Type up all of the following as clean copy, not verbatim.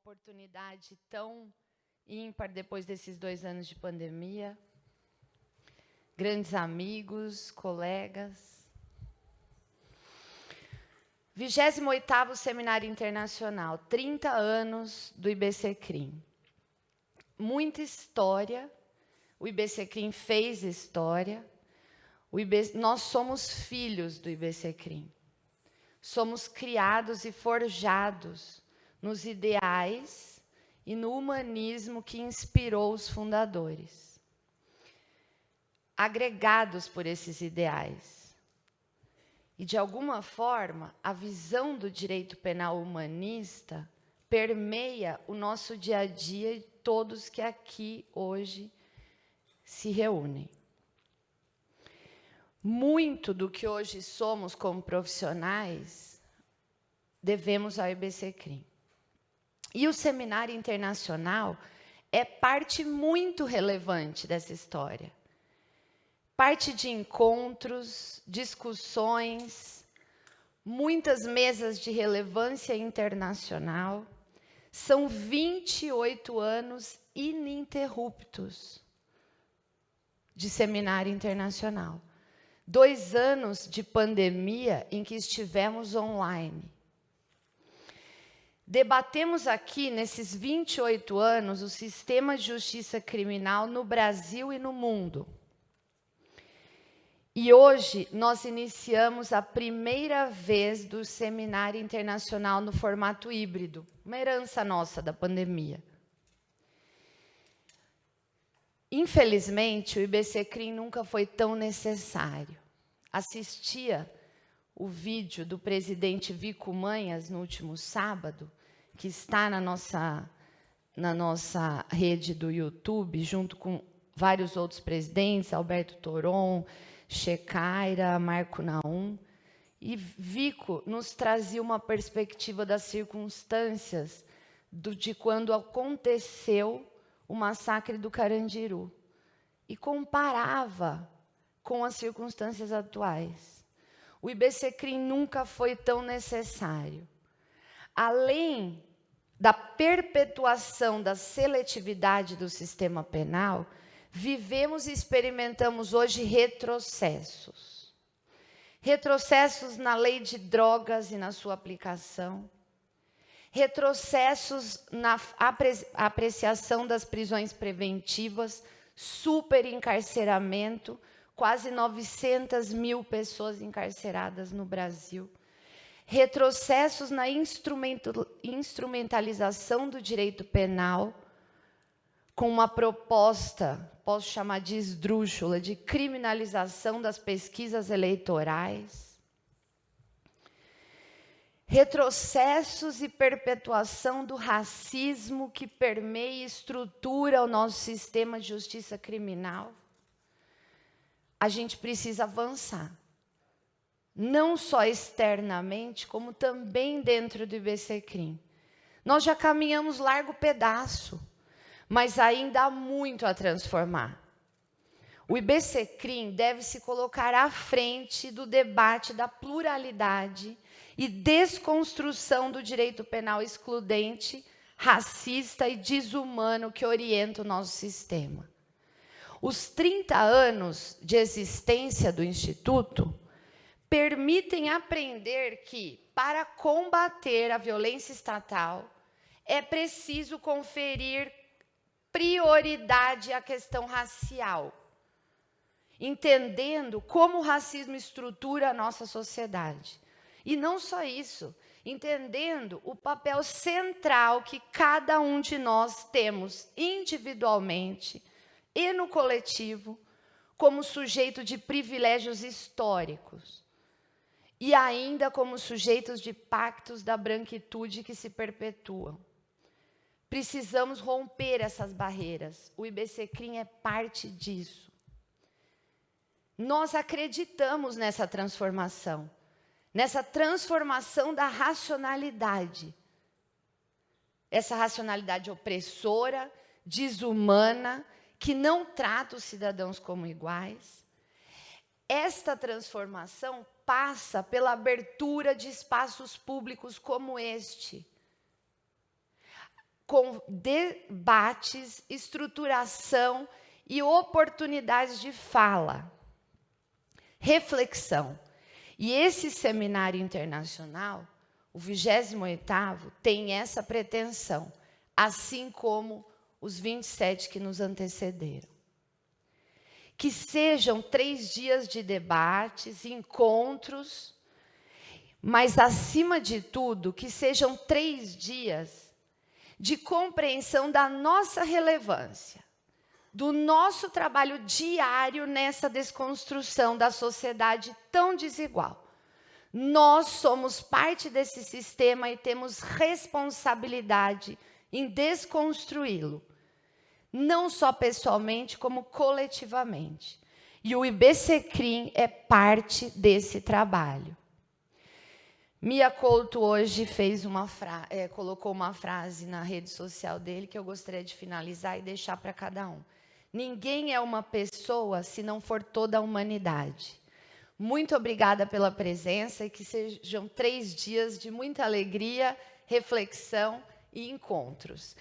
oportunidade tão ímpar depois desses 2 anos de pandemia. Grandes amigos, colegas. 28º Seminário Internacional, 30 anos do IBCCRIM. Muita história, o IBCCRIM fez história, nós somos filhos do IBCCRIM. Somos criados e forjados nos ideais e no humanismo que inspirou os fundadores. Agregados por esses ideais. E, de alguma forma, a visão do direito penal humanista permeia o nosso dia a dia e todos que aqui hoje se reúnem. Muito do que hoje somos como profissionais devemos ao IBCCRIM. E o Seminário Internacional é parte muito relevante dessa história. Parte de encontros, discussões, muitas mesas de relevância internacional. São 28 anos ininterruptos de Seminário Internacional. 2 anos de pandemia em que estivemos online. Debatemos aqui, nesses 28 anos, o sistema de justiça criminal no Brasil e no mundo. E hoje nós iniciamos a primeira vez do Seminário Internacional no formato híbrido, uma herança nossa da pandemia. Infelizmente, o IBCCRIM nunca foi tão necessário. Assistia o vídeo do presidente Vico Manhas no último sábado, que está na nossa rede do YouTube, junto com vários outros presidentes, Alberto Toron, Checaira, Marco Naum. E Vico nos trazia uma perspectiva das circunstâncias de quando aconteceu o massacre do Carandiru. E comparava com as circunstâncias atuais. O IBCCRIM nunca foi tão necessário. Além da perpetuação da seletividade do sistema penal, vivemos e experimentamos hoje retrocessos. Retrocessos na lei de drogas e na sua aplicação. Retrocessos na apreciação das prisões preventivas, superencarceramento, quase 900 mil pessoas encarceradas no Brasil. Retrocessos na instrumentalização do direito penal, com uma proposta, posso chamar de esdrúxula, de criminalização das pesquisas eleitorais. Retrocessos e perpetuação do racismo que permeia e estrutura o nosso sistema de justiça criminal. A gente precisa avançar. Não só externamente, como também dentro do IBCCRIM. Nós já caminhamos largo pedaço, mas ainda há muito a transformar. O IBCCRIM deve se colocar à frente do debate da pluralidade e desconstrução do direito penal excludente, racista e desumano que orienta o nosso sistema. Os 30 anos de existência do Instituto permitem aprender que, para combater a violência estatal, é preciso conferir prioridade à questão racial, entendendo como o racismo estrutura a nossa sociedade. E não só isso, entendendo o papel central que cada um de nós temos individualmente e no coletivo, como sujeito de privilégios históricos. E ainda como sujeitos de pactos da branquitude que se perpetuam. Precisamos romper essas barreiras. O IBCCRIM é parte disso. Nós acreditamos nessa transformação da racionalidade. Essa racionalidade opressora, desumana, que não trata os cidadãos como iguais. Esta transformação passa pela abertura de espaços públicos como este. com debates, estruturação e oportunidades de fala, reflexão. E esse seminário internacional, o 28º, tem essa pretensão, assim como os 27 que nos antecederam. Que sejam 3 dias de debates, encontros, mas, acima de tudo, que sejam 3 dias de compreensão da nossa relevância, do nosso trabalho diário nessa desconstrução da sociedade tão desigual. Nós somos parte desse sistema e temos responsabilidade em desconstruí-lo, não só pessoalmente, como coletivamente. E o IBCCRIM é parte desse trabalho. Mia Couto hoje fez colocou uma frase na rede social dele que eu gostaria de finalizar e deixar para cada um. Ninguém é uma pessoa se não for toda a humanidade. Muito obrigada pela presença e que sejam 3 dias de muita alegria, reflexão e encontros.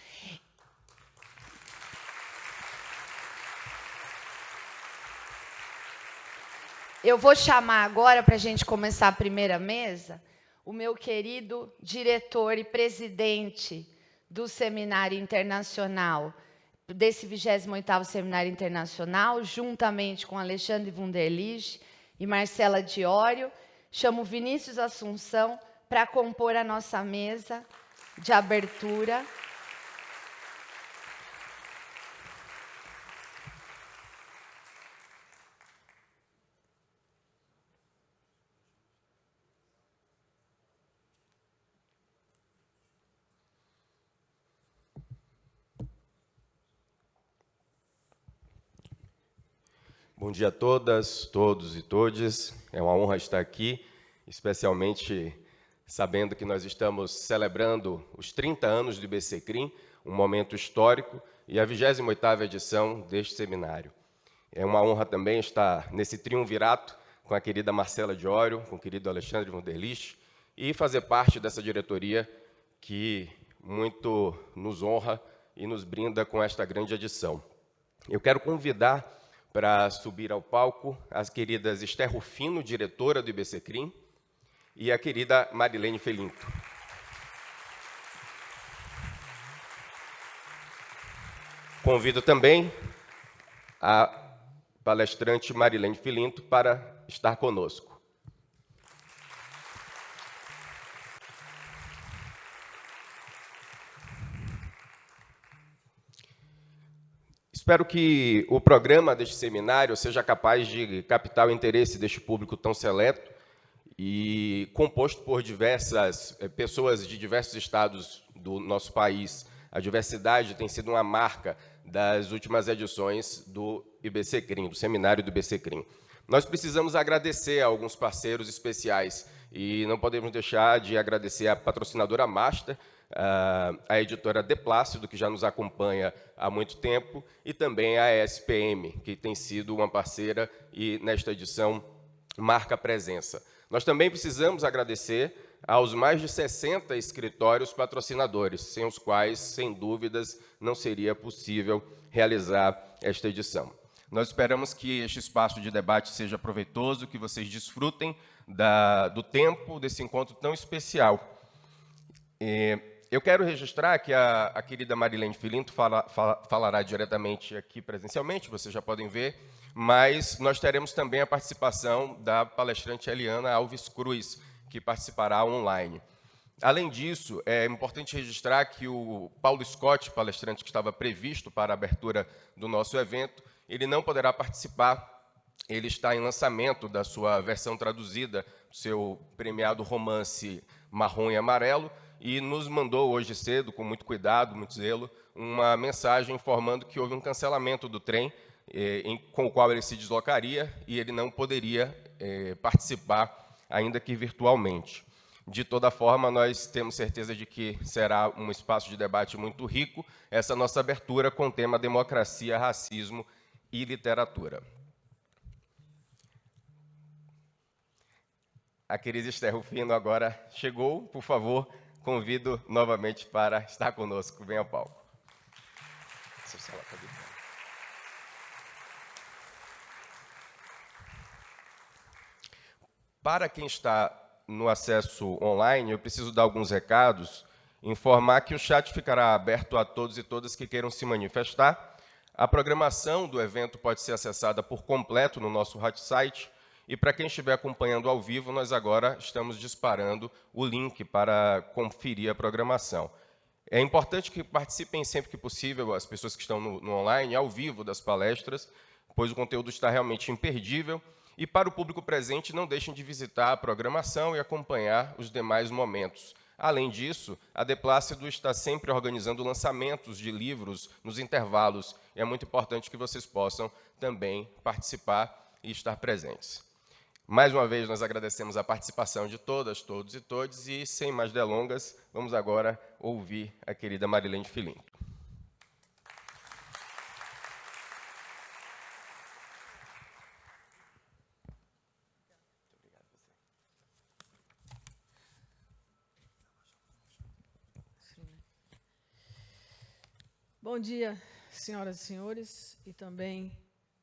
Eu vou chamar agora, para a gente começar a primeira mesa, o meu querido diretor e presidente do Seminário Internacional, desse 28º Seminário Internacional, juntamente com Alexandre Wunderlich e Marcela Diório. Chamo Vinícius Assunção para compor a nossa mesa de abertura. Bom dia a todas, todos e todes. É uma honra estar aqui, especialmente sabendo que nós estamos celebrando os 30 anos do IBCCRIM, um momento histórico, e a 28ª edição deste seminário. É uma honra também estar nesse triunvirato com a querida Marcela Diório, com o querido Alexandre Wunderlich, e fazer parte dessa diretoria que muito nos honra e nos brinda com esta grande edição. Eu quero convidar para subir ao palco as queridas Esther Rufino, diretora do IBCCRIM, e a querida Marilene Felinto. Convido também a palestrante Marilene Felinto para estar conosco. Espero que o programa deste seminário seja capaz de captar o interesse deste público tão seleto e composto por diversas pessoas de diversos estados do nosso país. A diversidade tem sido uma marca das últimas edições do IBCCRIM, do seminário do IBCCRIM. Nós precisamos agradecer a alguns parceiros especiais e não podemos deixar de agradecer a patrocinadora Master, a editora De Plácido, que já nos acompanha há muito tempo, e também a ESPM, que tem sido uma parceira e, nesta edição, marca presença. Nós também precisamos agradecer aos mais de 60 escritórios patrocinadores, sem os quais, sem dúvidas, não seria possível realizar esta edição. Nós esperamos que este espaço de debate seja proveitoso, que vocês desfrutem do tempo desse encontro tão especial. Eu quero registrar que a querida Marilene Felinto falará diretamente aqui presencialmente, vocês já podem ver, mas nós teremos também a participação da palestrante Eliana Alves Cruz, que participará online. Além disso, é importante registrar que o Paulo Scott, palestrante que estava previsto para a abertura do nosso evento, ele não poderá participar, ele está em lançamento da sua versão traduzida, seu premiado romance Marrom e Amarelo, e nos mandou hoje cedo, com muito cuidado, muito zelo, uma mensagem informando que houve um cancelamento do trem com o qual ele se deslocaria e ele não poderia participar, ainda que virtualmente. De toda forma, nós temos certeza de que será um espaço de debate muito rico, essa nossa abertura com o tema democracia, racismo e literatura. A querida Esther Rufino agora chegou, por favor, convido novamente para estar conosco. Venha ao palco. Para quem está no acesso online, eu preciso dar alguns recados, informar que o chat ficará aberto a todos e todas que queiram se manifestar. A programação do evento pode ser acessada por completo no nosso hot site, e para quem estiver acompanhando ao vivo, nós agora estamos disparando o link para conferir a programação. É importante que participem sempre que possível, as pessoas que estão no online, ao vivo das palestras, pois o conteúdo está realmente imperdível. E para o público presente, não deixem de visitar a programação e acompanhar os demais momentos. Além disso, a De Plácido está sempre organizando lançamentos de livros nos intervalos. E é muito importante que vocês possam também participar e estar presentes. Mais uma vez, nós agradecemos a participação de todas, todos e todes, e, sem mais delongas, vamos agora ouvir a querida Marilene Filinto. Bom dia, senhoras e senhores, e também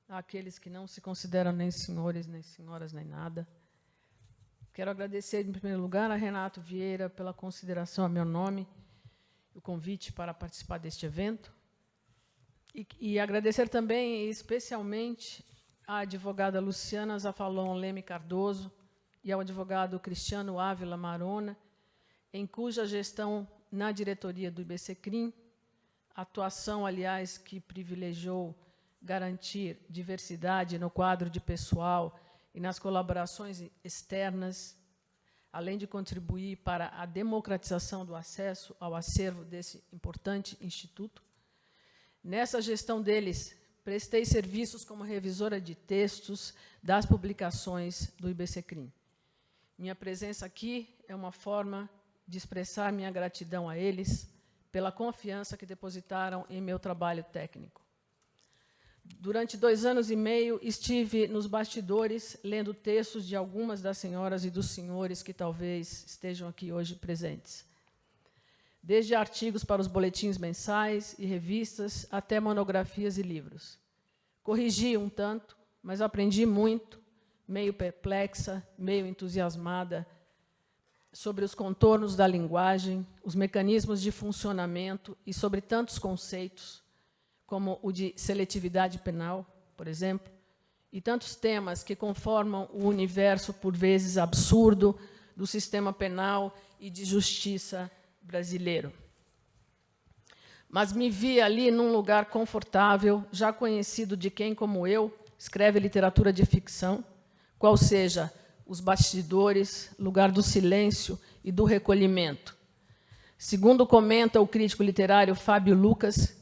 àqueles que não se consideram nem senhores, nem senhoras, nem nada. Quero agradecer, em primeiro lugar, a Renato Vieira pela consideração a meu nome, o convite para participar deste evento, e agradecer também, especialmente, à advogada Luciana Zafalon Leme Cardoso e ao advogado Cristiano Ávila Marona, em cuja gestão na diretoria do IBCCRIM, atuação, aliás, que privilegiou garantir diversidade no quadro de pessoal e nas colaborações externas, além de contribuir para a democratização do acesso ao acervo desse importante instituto. Nessa gestão deles, prestei serviços como revisora de textos das publicações do IBCCRIM. Minha presença aqui é uma forma de expressar minha gratidão a eles pela confiança que depositaram em meu trabalho técnico. Durante 2 anos e meio, estive nos bastidores, lendo textos de algumas das senhoras e dos senhores que talvez estejam aqui hoje presentes. Desde artigos para os boletins mensais e revistas, até monografias e livros. Corrigi um tanto, mas aprendi muito, meio perplexa, meio entusiasmada, sobre os contornos da linguagem, os mecanismos de funcionamento e sobre tantos conceitos, como o de seletividade penal, por exemplo, e tantos temas que conformam o universo, por vezes absurdo, do sistema penal e de justiça brasileiro. Mas me vi ali num lugar confortável, já conhecido de quem, como eu, escreve literatura de ficção, qual seja os bastidores, lugar do silêncio e do recolhimento. Segundo comenta o crítico literário Fábio Lucas,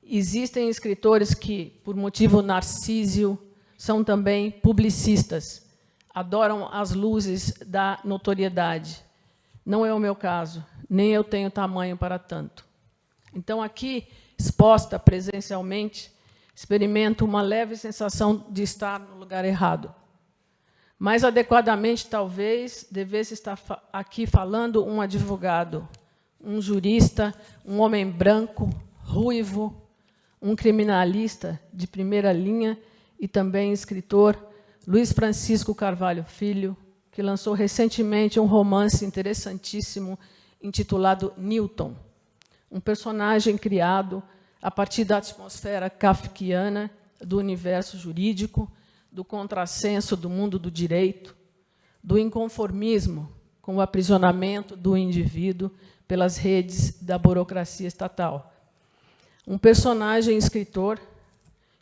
existem escritores que, por motivo narcísio, são também publicistas, adoram as luzes da notoriedade. Não é o meu caso, nem eu tenho tamanho para tanto. Então, aqui, exposta presencialmente, experimento uma leve sensação de estar no lugar errado. Mais adequadamente, talvez, devesse estar aqui falando um advogado, um jurista, um homem branco, ruivo, um criminalista de primeira linha e também escritor, Luiz Francisco Carvalho Filho, que lançou recentemente um romance interessantíssimo intitulado Newton, um personagem criado a partir da atmosfera kafkiana do universo jurídico, do contrassenso do mundo do direito, do inconformismo com o aprisionamento do indivíduo pelas redes da burocracia estatal. Um personagem escritor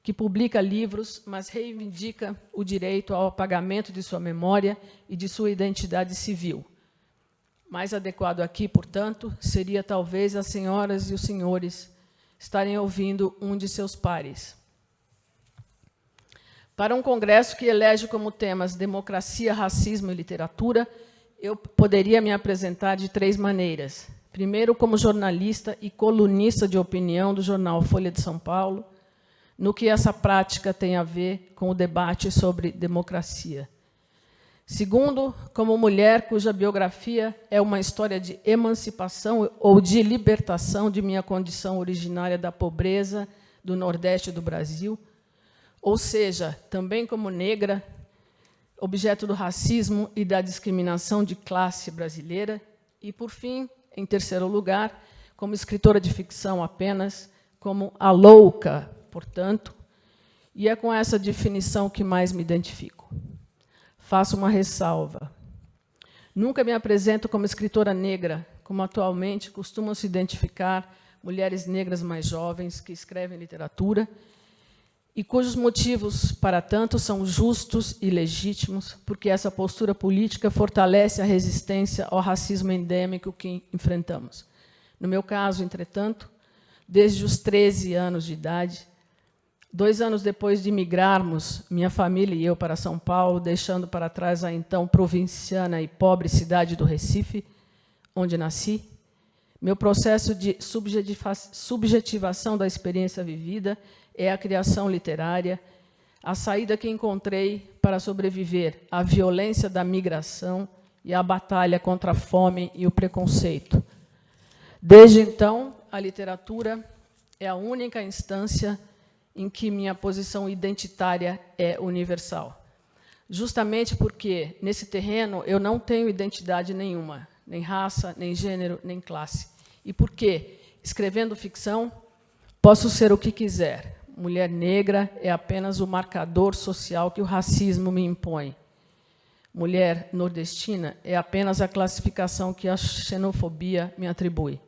que publica livros, mas reivindica o direito ao apagamento de sua memória e de sua identidade civil. Mais adequado aqui, portanto, seria talvez as senhoras e os senhores estarem ouvindo um de seus pares. Para um congresso que elege como temas democracia, racismo e literatura, eu poderia me apresentar de 3 maneiras. Primeiro, como jornalista e colunista de opinião do jornal Folha de São Paulo, no que essa prática tem a ver com o debate sobre democracia. Segundo, como mulher cuja biografia é uma história de emancipação ou de libertação de minha condição originária da pobreza do Nordeste do Brasil, ou seja, também como negra, objeto do racismo e da discriminação de classe brasileira, e, por fim, em terceiro lugar, como escritora de ficção apenas, como a louca, portanto, e é com essa definição que mais me identifico. Faço uma ressalva. Nunca me apresento como escritora negra, como atualmente costumam se identificar mulheres negras mais jovens que escrevem literatura e cujos motivos para tanto são justos e legítimos, porque essa postura política fortalece a resistência ao racismo endêmico que enfrentamos. No meu caso, entretanto, desde os 13 anos de idade, 2 anos depois de migrarmos, minha família e eu, para São Paulo, deixando para trás a então provinciana e pobre cidade do Recife, onde nasci, meu processo de subjetivação da experiência vivida é a criação literária, a saída que encontrei para sobreviver à violência da migração e à batalha contra a fome e o preconceito. Desde então, a literatura é a única instância em que minha posição identitária é universal. Justamente porque, nesse terreno, eu não tenho identidade nenhuma, nem raça, nem gênero, nem classe. E porque, escrevendo ficção, posso ser o que quiser. Mulher negra é apenas o marcador social que o racismo me impõe. Mulher nordestina é apenas a classificação que a xenofobia me atribui.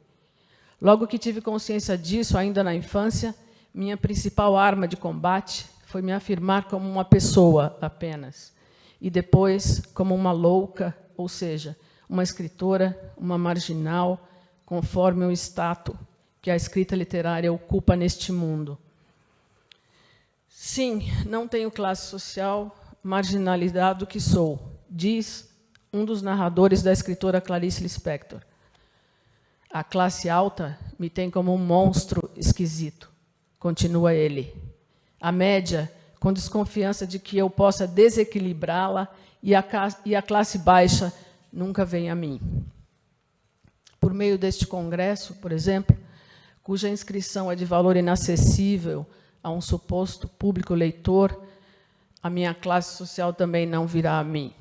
Logo que tive consciência disso, ainda na infância, minha principal arma de combate foi me afirmar como uma pessoa apenas, e depois como uma louca, ou seja, uma escritora, uma marginal, conforme o status que a escrita literária ocupa neste mundo. Sim, não tenho classe social, marginalizado que sou, diz um dos narradores da escritora Clarice Lispector. A classe alta me tem como um monstro esquisito. Continua ele. A média, com desconfiança de que eu possa desequilibrá-la, e a classe baixa nunca vem a mim. Por meio deste congresso, por exemplo, cuja inscrição é de valor inacessível a um suposto público leitor, a minha classe social também não virá a mim.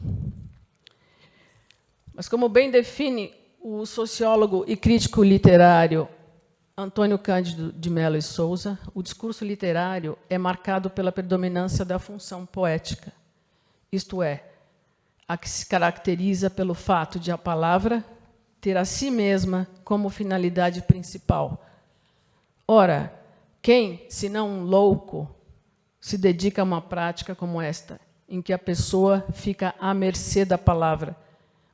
Mas, como bem define o sociólogo e crítico literário Antônio Cândido de Mello e Souza, o discurso literário é marcado pela predominância da função poética, isto é, a que se caracteriza pelo fato de a palavra ter a si mesma como finalidade principal. Ora, quem, se não um louco, se dedica a uma prática como esta, em que a pessoa fica à mercê da palavra,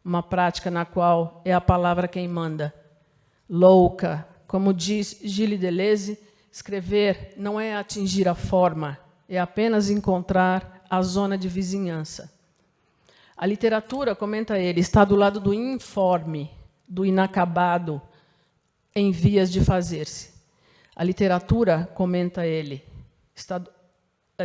uma prática na qual é a palavra quem manda? Louca. Como diz Gilles Deleuze, escrever não é atingir a forma, é apenas encontrar a zona de vizinhança. A literatura, comenta ele, está do lado do informe, do inacabado, em vias de fazer-se. A literatura, comenta ele, está...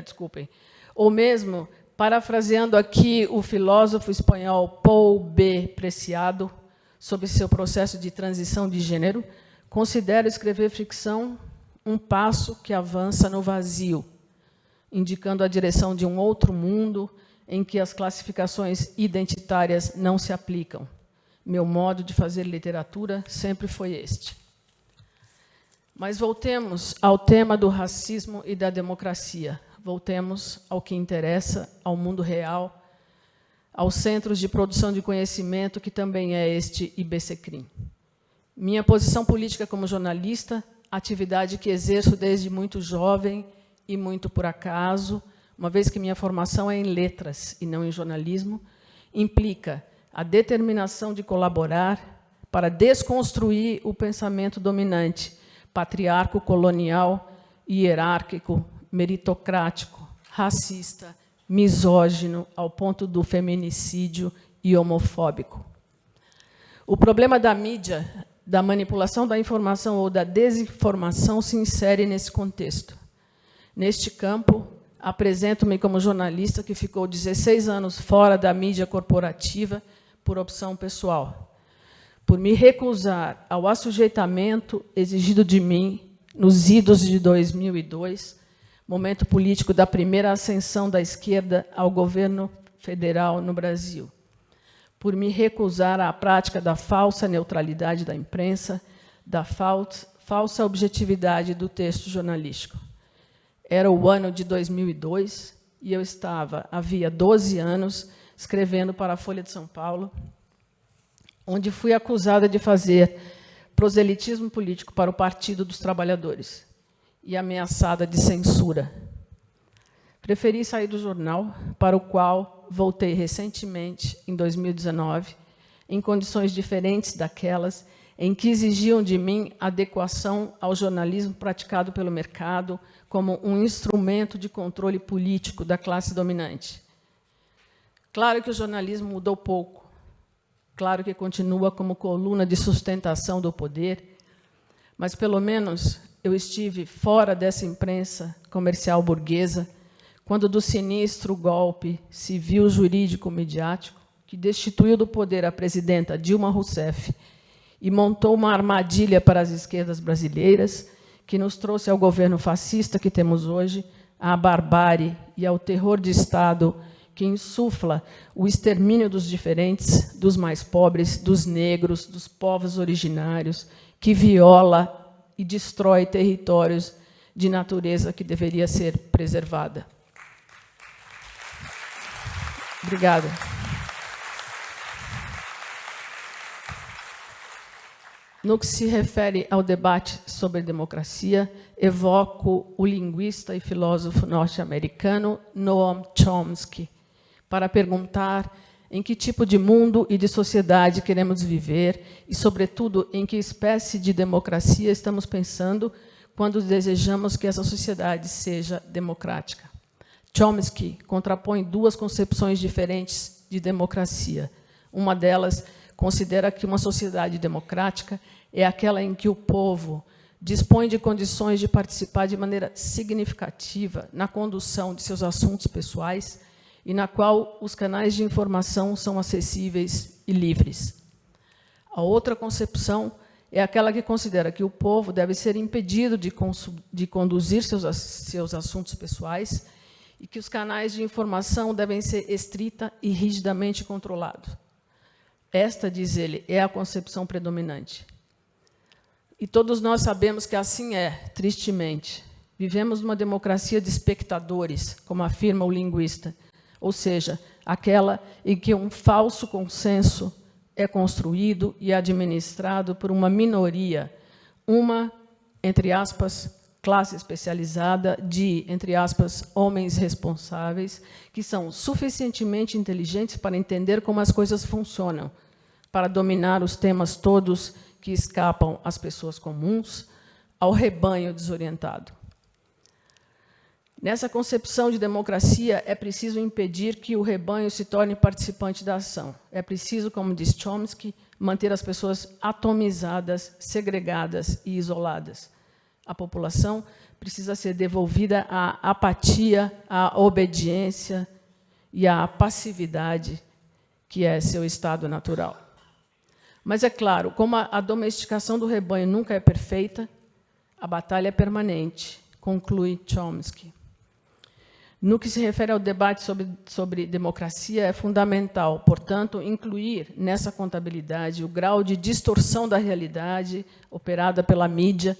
desculpem. Ou mesmo, parafraseando aqui o filósofo espanhol Paul B. Preciado, sobre seu processo de transição de gênero, considero escrever ficção um passo que avança no vazio, indicando a direção de um outro mundo em que as classificações identitárias não se aplicam. Meu modo de fazer literatura sempre foi este. Mas voltemos ao tema do racismo e da democracia. Voltemos ao que interessa, ao mundo real, aos centros de produção de conhecimento, que também é este IBCCRIM. Minha posição política como jornalista, atividade que exerço desde muito jovem e muito por acaso, uma vez que minha formação é em letras e não em jornalismo, implica a determinação de colaborar para desconstruir o pensamento dominante, patriarco, colonial, hierárquico, meritocrático, racista, misógino, ao ponto do feminicídio e homofóbico. O problema da mídia, da manipulação da informação ou da desinformação se insere nesse contexto. Neste campo, apresento-me como jornalista que ficou 16 anos fora da mídia corporativa por opção pessoal, por me recusar ao assujeitamento exigido de mim nos idos de 2002, momento político da primeira ascensão da esquerda ao governo federal no Brasil, por me recusar à prática da falsa neutralidade da imprensa, da falsa objetividade do texto jornalístico. Era o ano de 2002 e eu estava, havia 12 anos, escrevendo para a Folha de São Paulo, onde fui acusada de fazer proselitismo político para o Partido dos Trabalhadores e ameaçada de censura. Preferi sair do jornal, para o qual voltei recentemente, em 2019, em condições diferentes daquelas em que exigiam de mim adequação ao jornalismo praticado pelo mercado como um instrumento de controle político da classe dominante. Claro que o jornalismo mudou pouco, claro que continua como coluna de sustentação do poder, mas, pelo menos, eu estive fora dessa imprensa comercial burguesa quando do sinistro golpe civil-jurídico-midiático que destituiu do poder a presidenta Dilma Rousseff e montou uma armadilha para as esquerdas brasileiras, que nos trouxe ao governo fascista que temos hoje, à barbárie e ao terror de Estado que insufla o extermínio dos diferentes, dos mais pobres, dos negros, dos povos originários, que viola e destrói territórios de natureza que deveria ser preservada. Obrigada. No que se refere ao debate sobre democracia, evoco o linguista e filósofo norte-americano Noam Chomsky para perguntar em que tipo de mundo e de sociedade queremos viver e, sobretudo, em que espécie de democracia estamos pensando quando desejamos que essa sociedade seja democrática. Chomsky contrapõe duas concepções diferentes de democracia. Uma delas considera que uma sociedade democrática é aquela em que o povo dispõe de condições de participar de maneira significativa na condução de seus assuntos pessoais e na qual os canais de informação são acessíveis e livres. A outra concepção é aquela que considera que o povo deve ser impedido de conduzir seus assuntos pessoais e que os canais de informação devem ser estrita e rigidamente controlados. Esta, diz ele, é a concepção predominante. E todos nós sabemos que assim é, tristemente. Vivemos numa democracia de espectadores, como afirma o linguista, ou seja, aquela em que um falso consenso é construído e administrado por uma minoria, uma, entre aspas, classe especializada de, entre aspas, homens responsáveis, que são suficientemente inteligentes para entender como as coisas funcionam, para dominar os temas todos que escapam às pessoas comuns, ao rebanho desorientado. Nessa concepção de democracia, é preciso impedir que o rebanho se torne participante da ação. É preciso, como diz Chomsky, manter as pessoas atomizadas, segregadas e isoladas. A população precisa ser devolvida à apatia, à obediência e à passividade, que é seu estado natural. Mas, é claro, como a domesticação do rebanho nunca é perfeita, a batalha é permanente, conclui Chomsky. No que se refere ao debate sobre democracia, é fundamental, portanto, incluir nessa contabilidade o grau de distorção da realidade operada pela mídia,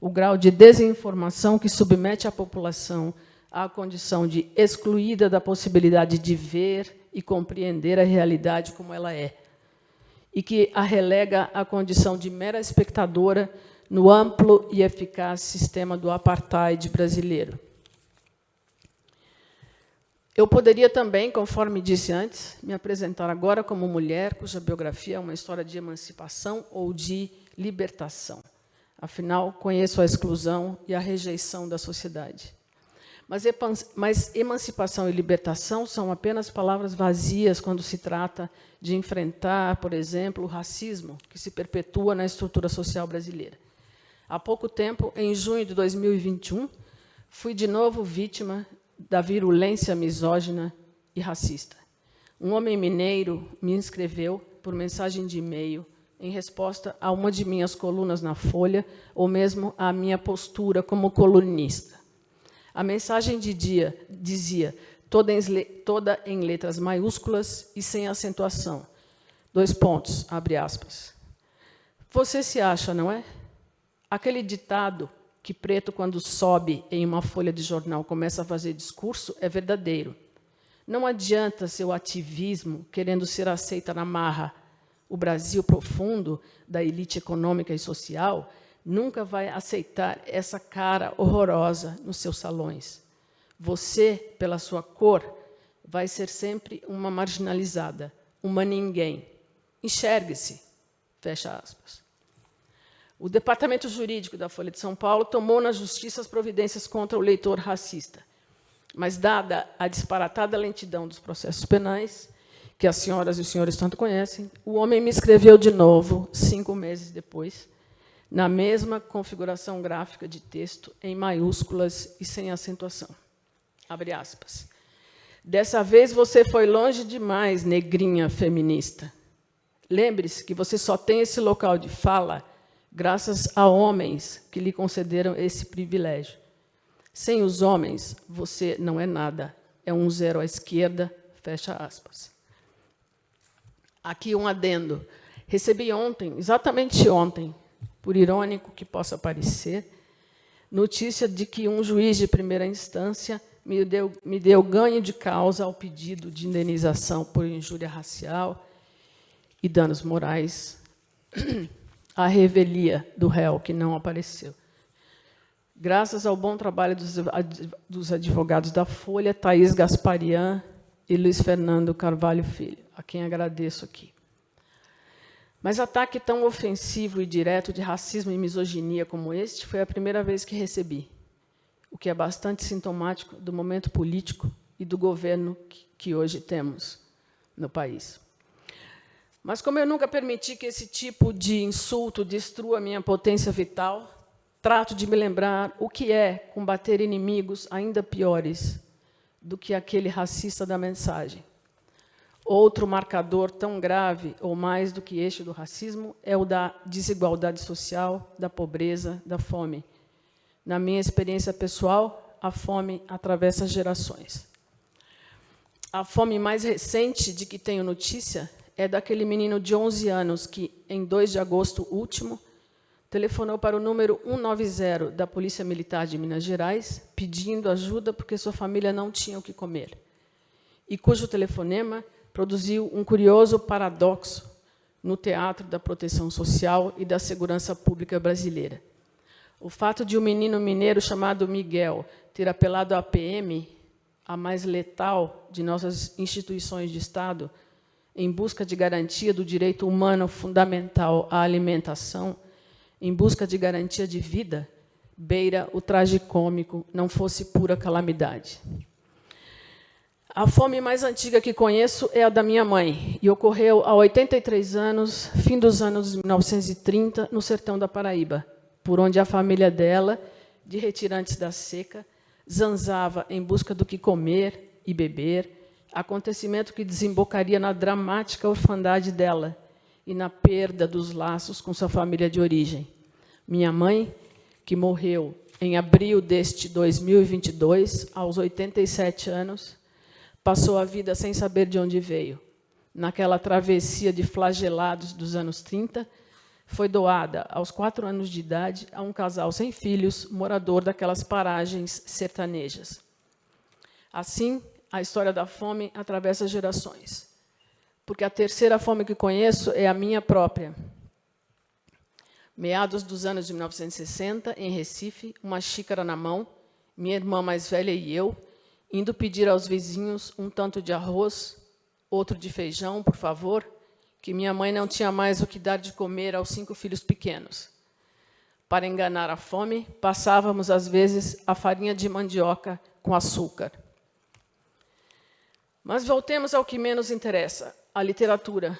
o grau de desinformação que submete a população à condição de excluída da possibilidade de ver e compreender a realidade como ela é, e que a relega à condição de mera espectadora no amplo e eficaz sistema do apartheid brasileiro. Eu poderia também, conforme disse antes, me apresentar agora como mulher cuja biografia é uma história de emancipação ou de libertação. Afinal, conheço a exclusão e a rejeição da sociedade. Mas emancipação e libertação são apenas palavras vazias quando se trata de enfrentar, por exemplo, o racismo que se perpetua na estrutura social brasileira. Há pouco tempo, em junho de 2021, fui de novo vítima da virulência misógina e racista. Um homem mineiro me inscreveu por mensagem de e-mail em resposta a uma de minhas colunas na Folha, ou mesmo à minha postura como colunista. A mensagem dizia, toda em letras maiúsculas e sem acentuação. 2 pontos, abre aspas. Você se acha, não é? Aquele ditado que preto, quando sobe em uma folha de jornal, começa a fazer discurso, é verdadeiro. Não adianta seu ativismo querendo ser aceita na marra. O Brasil profundo, da elite econômica e social, nunca vai aceitar essa cara horrorosa nos seus salões. Você, pela sua cor, vai ser sempre uma marginalizada, uma ninguém. Enxergue-se. Fecha aspas. O Departamento Jurídico da Folha de São Paulo tomou na Justiça as providências contra o leitor racista. Mas, dada a disparatada lentidão dos processos penais, que as senhoras e os senhores tanto conhecem, o homem me escreveu de novo, 5 meses depois, na mesma configuração gráfica de texto, em maiúsculas e sem acentuação. Abre aspas. Dessa vez você foi longe demais, negrinha feminista. Lembre-se que você só tem esse local de fala graças a homens que lhe concederam esse privilégio. Sem os homens, você não é nada. É um 0 à esquerda, fecha aspas. Aqui um adendo. Recebi ontem, exatamente ontem, por irônico que possa parecer, notícia de que um juiz de primeira instância me deu ganho de causa ao pedido de indenização por injúria racial e danos morais à revelia do réu, que não apareceu. Graças ao bom trabalho dos advogados da Folha, Thaís Gasparian e Luiz Fernando Carvalho Filho, a quem agradeço aqui. Mas ataque tão ofensivo e direto de racismo e misoginia como este foi a primeira vez que recebi, o que é bastante sintomático do momento político e do governo que hoje temos no país. Mas, como eu nunca permiti que esse tipo de insulto destrua minha potência vital, trato de me lembrar o que é combater inimigos ainda piores do que aquele racista da mensagem. Outro marcador tão grave ou mais do que este do racismo é o da desigualdade social, da pobreza, da fome. Na minha experiência pessoal, a fome atravessa gerações. A fome mais recente de que tenho notícia é daquele menino de 11 anos que, em 2 de agosto último, telefonou para o número 190 da Polícia Militar de Minas Gerais, pedindo ajuda porque sua família não tinha o que comer, e cujo telefonema produziu um curioso paradoxo no teatro da proteção social e da segurança pública brasileira. O fato de um menino mineiro chamado Miguel ter apelado à PM, a mais letal de nossas instituições de Estado, em busca de garantia do direito humano fundamental à alimentação, em busca de garantia de vida, beira o tragicômico, não fosse pura calamidade. A fome mais antiga que conheço é a da minha mãe, e ocorreu há 83 anos, fim dos anos 1930, no sertão da Paraíba, por onde a família dela, de retirantes da seca, zanzava em busca do que comer e beber, acontecimento que desembocaria na dramática orfandade dela e na perda dos laços com sua família de origem. Minha mãe, que morreu em abril deste 2022, aos 87 anos, passou a vida sem saber de onde veio. Naquela travessia de flagelados dos anos 30, foi doada, aos 4 anos de idade, a um casal sem filhos, morador daquelas paragens sertanejas. Assim, a história da fome atravessa gerações, porque a terceira fome que conheço é a minha própria. Meados dos anos de 1960, em Recife, uma xícara na mão, minha irmã mais velha e eu, indo pedir aos vizinhos um tanto de arroz, outro de feijão, por favor, que minha mãe não tinha mais o que dar de comer aos 5 filhos pequenos. Para enganar a fome, passávamos, às vezes, a farinha de mandioca com açúcar. Mas voltemos ao que menos interessa, a literatura,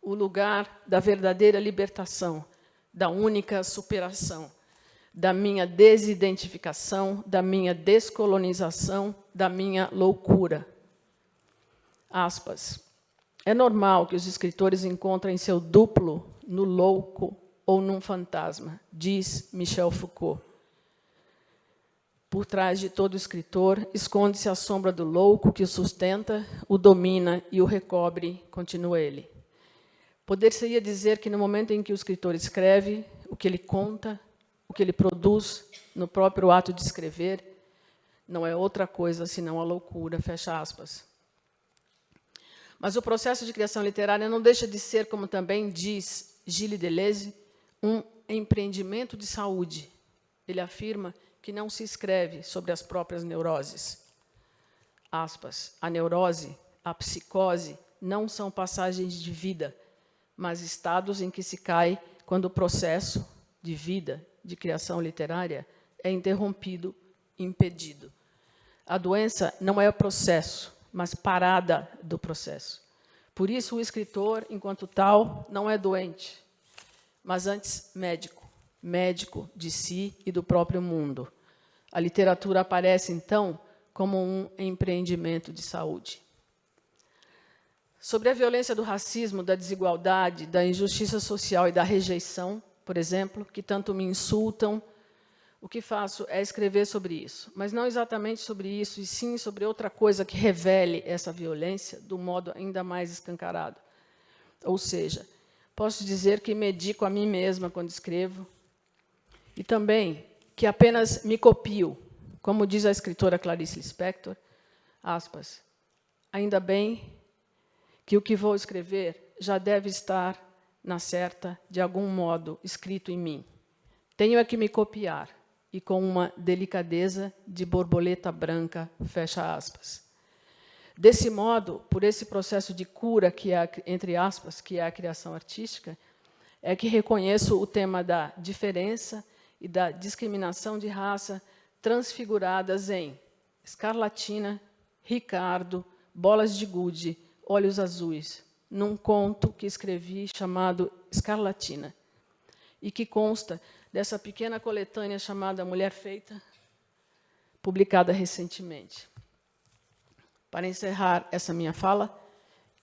o lugar da verdadeira libertação, da única superação, da minha desidentificação, da minha descolonização, da minha loucura. Aspas. É normal que os escritores encontrem seu duplo no louco ou num fantasma, diz Michel Foucault. Por trás de todo escritor, esconde-se a sombra do louco que o sustenta, o domina e o recobre, continua ele. Poder-se-ia dizer que no momento em que o escritor escreve, o que ele conta, o que ele produz, no próprio ato de escrever, não é outra coisa senão a loucura, fecha aspas. Mas o processo de criação literária não deixa de ser, como também diz Gilles Deleuze, um empreendimento de saúde. Ele afirma que não se escreve sobre as próprias neuroses. Aspas, a neurose, a psicose, não são passagens de vida, mas estados em que se cai quando o processo de vida, de criação literária, é interrompido, impedido. A doença não é o processo, mas parada do processo. Por isso, o escritor, enquanto tal, não é doente, mas antes médico, médico de si e do próprio mundo. A literatura aparece, então, como um empreendimento de saúde. Sobre a violência do racismo, da desigualdade, da injustiça social e da rejeição, por exemplo, que tanto me insultam, o que faço é escrever sobre isso. Mas não exatamente sobre isso, e sim sobre outra coisa que revele essa violência de um modo ainda mais escancarado. Ou seja, posso dizer que medico a mim mesma quando escrevo, e também que apenas me copio, como diz a escritora Clarice Lispector, aspas, ainda bem que o que vou escrever já deve estar, na certa, de algum modo, escrito em mim. Tenho é que me copiar, e com uma delicadeza de borboleta branca, fecha aspas. Desse modo, por esse processo de cura, que é, entre aspas, que é a criação artística, é que reconheço o tema da diferença e da discriminação de raça transfiguradas em Escarlatina, Ricardo, Bolas de Gude, Olhos Azuis, num conto que escrevi chamado Escarlatina, e que consta dessa pequena coletânea chamada Mulher Feita, publicada recentemente. Para encerrar essa minha fala,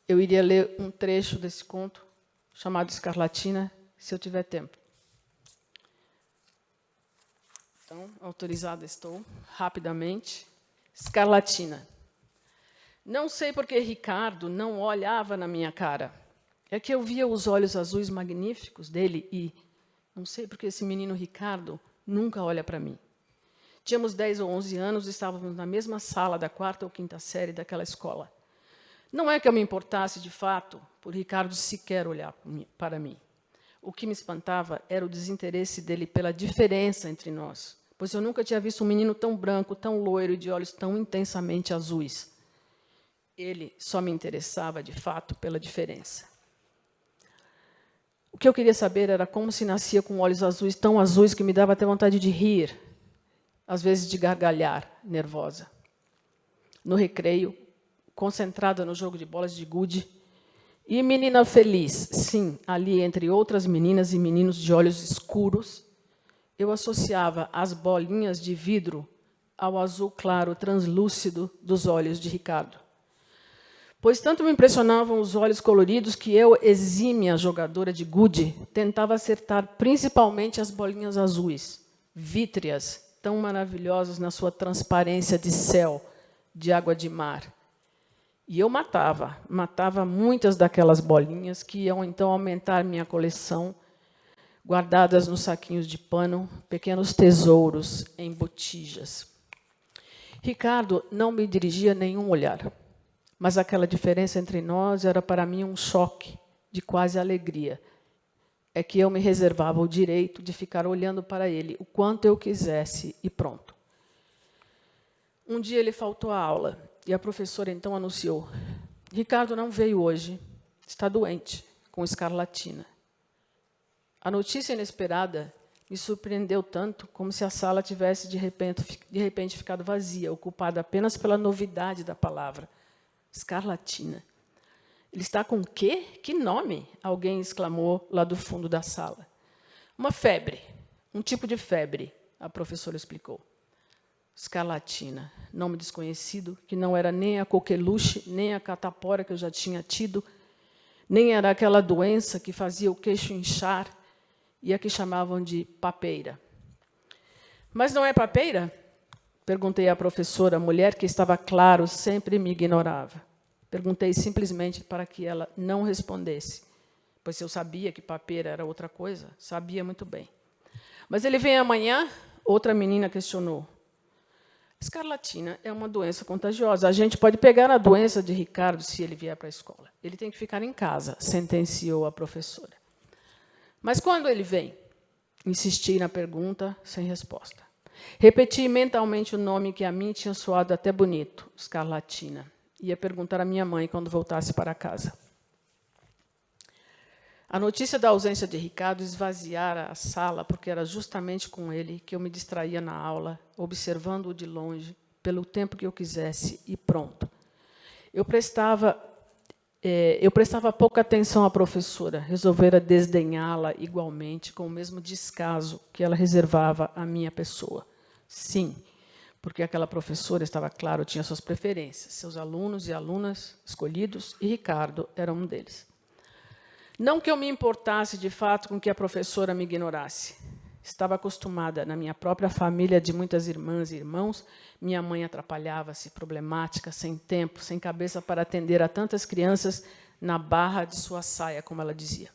eu iria ler um trecho desse conto, chamado Escarlatina, se eu tiver tempo. Então, autorizada estou, rapidamente. Escarlatina. Não sei por que Ricardo não olhava na minha cara. É que eu via os olhos azuis magníficos dele e não sei por que esse menino Ricardo nunca olha para mim. Tínhamos 10 ou 11 anos e estávamos na mesma sala da 4ª ou 5ª série daquela escola. Não é que eu me importasse, de fato, por Ricardo sequer olhar para mim. O que me espantava era o desinteresse dele pela diferença entre nós, pois eu nunca tinha visto um menino tão branco, tão loiro e de olhos tão intensamente azuis. Ele só me interessava, de fato, pela diferença. O que eu queria saber era como se nascia com olhos azuis, tão azuis que me dava até vontade de rir, às vezes de gargalhar, nervosa. No recreio, concentrada no jogo de bolas de gude, e menina feliz, sim, ali entre outras meninas e meninos de olhos escuros, eu associava as bolinhas de vidro ao azul claro, translúcido dos olhos de Ricardo. Pois tanto me impressionavam os olhos coloridos que eu, exímia jogadora de gude, tentava acertar principalmente as bolinhas azuis, vítreas, tão maravilhosas na sua transparência de céu, de água de mar. E eu matava muitas daquelas bolinhas que iam então aumentar minha coleção, guardadas nos saquinhos de pano, pequenos tesouros em botijas. Ricardo não me dirigia nenhum olhar, mas aquela diferença entre nós era para mim um choque de quase alegria. É que eu me reservava o direito de ficar olhando para ele o quanto eu quisesse e pronto. Um dia ele faltou à aula e a professora então anunciou: Ricardo não veio hoje, está doente, com escarlatina. A notícia inesperada me surpreendeu tanto como se a sala tivesse de repente ficado vazia, ocupada apenas pela novidade da palavra. Escarlatina. Ele está com o quê? Que nome? Alguém exclamou lá do fundo da sala. Uma febre, um tipo de febre, a professora explicou. Escarlatina, nome desconhecido, que não era nem a coqueluche, nem a catapora que eu já tinha tido, nem era aquela doença que fazia o queixo inchar e a que chamavam de papeira. Mas não é papeira? Perguntei à professora, mulher que estava claro, sempre me ignorava. Perguntei simplesmente para que ela não respondesse, pois eu sabia que papeira era outra coisa, sabia muito bem. Mas ele vem amanhã? Outra menina questionou. Escarlatina é uma doença contagiosa. A gente pode pegar a doença de Ricardo se ele vier para a escola. Ele tem que ficar em casa, sentenciou a professora. Mas quando ele vem? Insisti na pergunta, sem resposta. Repeti mentalmente o nome que a mim tinha soado até bonito, Escarlatina. Ia perguntar à minha mãe quando voltasse para casa. A notícia da ausência de Ricardo esvaziara a sala, porque era justamente com ele que eu me distraía na aula, observando-o de longe, pelo tempo que eu quisesse, e pronto. Eu prestava pouca atenção à professora, resolvera desdenhá-la igualmente, com o mesmo descaso que ela reservava à minha pessoa. Sim, porque aquela professora, estava claro, tinha suas preferências, seus alunos e alunas escolhidos, e Ricardo era um deles. Não que eu me importasse, de fato, com que a professora me ignorasse. Estava acostumada, na minha própria família de muitas irmãs e irmãos, minha mãe atrapalhava-se, problemática, sem tempo, sem cabeça para atender a tantas crianças na barra de sua saia, como ela dizia.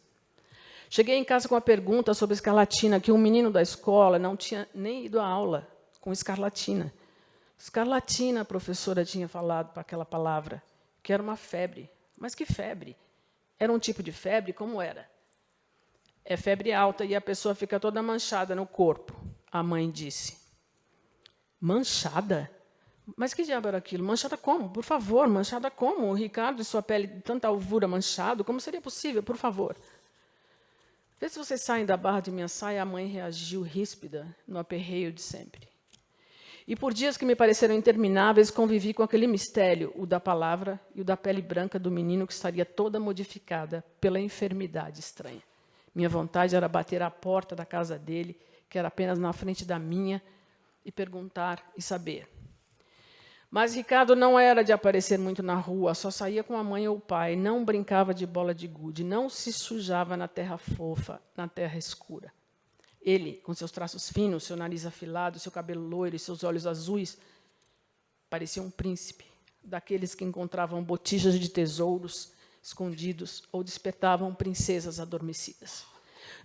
Cheguei em casa com a pergunta sobre escarlatina, que um menino da escola não tinha nem ido à aula com escarlatina. Escarlatina, a professora tinha falado para aquela palavra, que era uma febre. Mas que febre? Era um tipo de febre? Como era? É febre alta e a pessoa fica toda manchada no corpo, a mãe disse. Manchada? Mas que diabo era aquilo? Manchada como? Por favor, manchada como? O Ricardo e sua pele de tanta alvura manchado, como seria possível? Por favor. Vê se vocês saem da barra de minha saia, a mãe reagiu ríspida, no aperreio de sempre. E por dias que me pareceram intermináveis, convivi com aquele mistério, o da palavra e o da pele branca do menino que estaria toda modificada pela enfermidade estranha. Minha vontade era bater à porta da casa dele, que era apenas na frente da minha, e perguntar e saber. Mas Ricardo não era de aparecer muito na rua, só saía com a mãe ou o pai, não brincava de bola de gude, não se sujava na terra fofa, na terra escura. Ele, com seus traços finos, seu nariz afilado, seu cabelo loiro e seus olhos azuis, parecia um príncipe, daqueles que encontravam botijas de tesouros escondidos ou despertavam princesas adormecidas.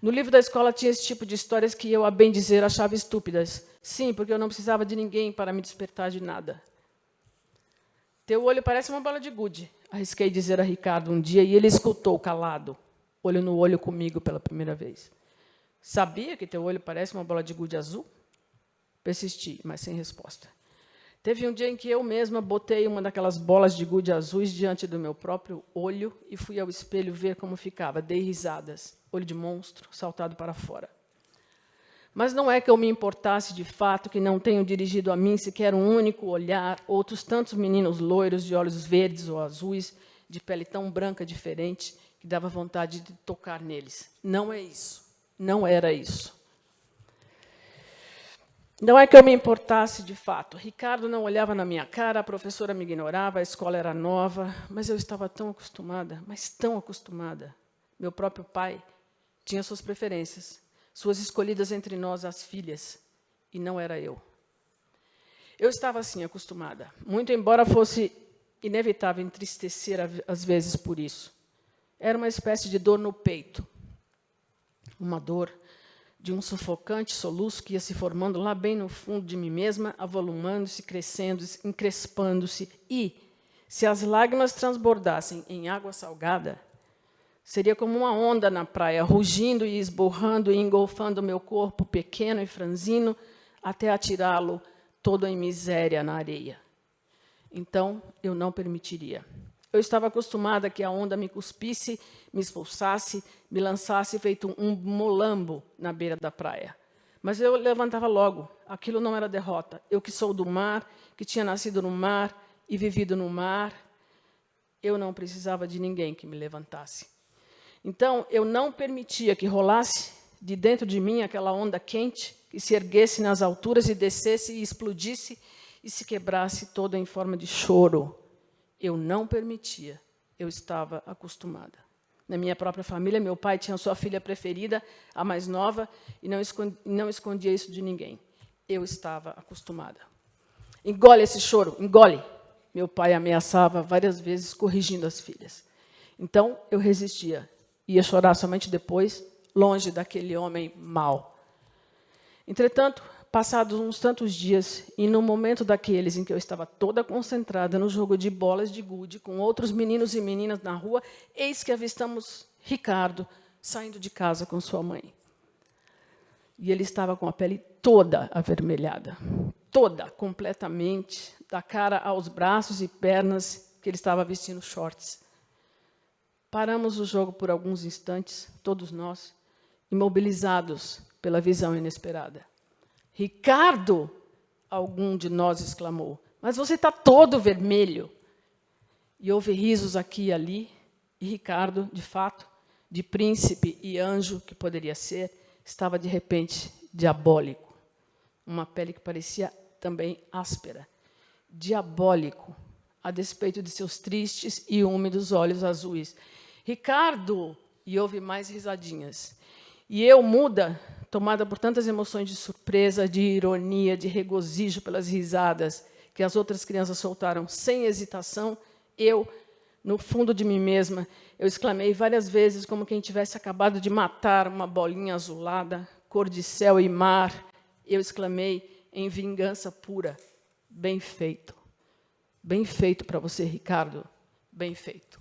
No livro da escola tinha esse tipo de histórias que eu, a bem dizer, achava estúpidas. Sim, porque eu não precisava de ninguém para me despertar de nada. Teu olho parece uma bola de gude, arrisquei dizer a Ricardo um dia, e ele escutou calado, olho no olho comigo pela primeira vez. Sabia que teu olho parece uma bola de gude azul? Persisti, mas sem resposta. Teve um dia em que eu mesma botei uma daquelas bolas de gude azuis diante do meu próprio olho e fui ao espelho ver como ficava. Dei risadas, olho de monstro, saltado para fora. Mas não é que eu me importasse de fato que não tenham dirigido a mim sequer um único olhar, outros tantos meninos loiros de olhos verdes ou azuis, de pele tão branca diferente, que dava vontade de tocar neles. Não é isso. Não era isso. Não é que eu me importasse de fato. Ricardo não olhava na minha cara, a professora me ignorava, a escola era nova, mas eu estava tão acostumada, mas tão acostumada. Meu próprio pai tinha suas preferências, suas escolhidas entre nós, as filhas, e não era eu. Eu estava assim, acostumada, muito embora fosse inevitável entristecer às vezes por isso. Era uma espécie de dor no peito. Uma dor de um sufocante soluço que ia se formando lá bem no fundo de mim mesma, avolumando-se, crescendo, encrespando-se. E, se as lágrimas transbordassem em água salgada, seria como uma onda na praia, rugindo e esborrando e engolfando o meu corpo pequeno e franzino, até atirá-lo todo em miséria na areia. Então, eu não permitiria. Eu estava acostumada que a onda me cuspisse, me expulsasse, me lançasse feito um molambo na beira da praia. Mas eu levantava logo. Aquilo não era derrota. Eu que sou do mar, que tinha nascido no mar e vivido no mar, eu não precisava de ninguém que me levantasse. Então, eu não permitia que rolasse de dentro de mim aquela onda quente que se erguesse nas alturas e descesse e explodisse e se quebrasse toda em forma de choro. Eu não permitia, eu estava acostumada. Na minha própria família, meu pai tinha sua filha preferida, a mais nova, e não escondia isso de ninguém. Eu estava acostumada. Engole esse choro, engole. Meu pai ameaçava várias vezes, corrigindo as filhas. Então, eu resistia. Ia chorar somente depois, longe daquele homem mau. Entretanto, passados uns tantos dias, e no momento daqueles em que eu estava toda concentrada no jogo de bolas de gude com outros meninos e meninas na rua, eis que avistamos Ricardo saindo de casa com sua mãe. E ele estava com a pele toda avermelhada, toda, completamente, da cara aos braços e pernas, que ele estava vestindo shorts. Paramos o jogo por alguns instantes, todos nós, imobilizados pela visão inesperada. Ricardo, algum de nós exclamou, mas você está todo vermelho. E houve risos aqui e ali, e Ricardo, de fato, de príncipe e anjo que poderia ser, estava de repente diabólico. Uma pele que parecia também áspera. Diabólico, a despeito de seus tristes e úmidos olhos azuis. Ricardo! E houve mais risadinhas. E eu, muda, tomada por tantas emoções de surpresa, de ironia, de regozijo pelas risadas que as outras crianças soltaram sem hesitação, eu, no fundo de mim mesma, eu exclamei várias vezes como quem tivesse acabado de matar uma bolinha azulada, cor de céu e mar. Eu exclamei em vingança pura, bem feito. Bem feito para você, Ricardo, bem feito.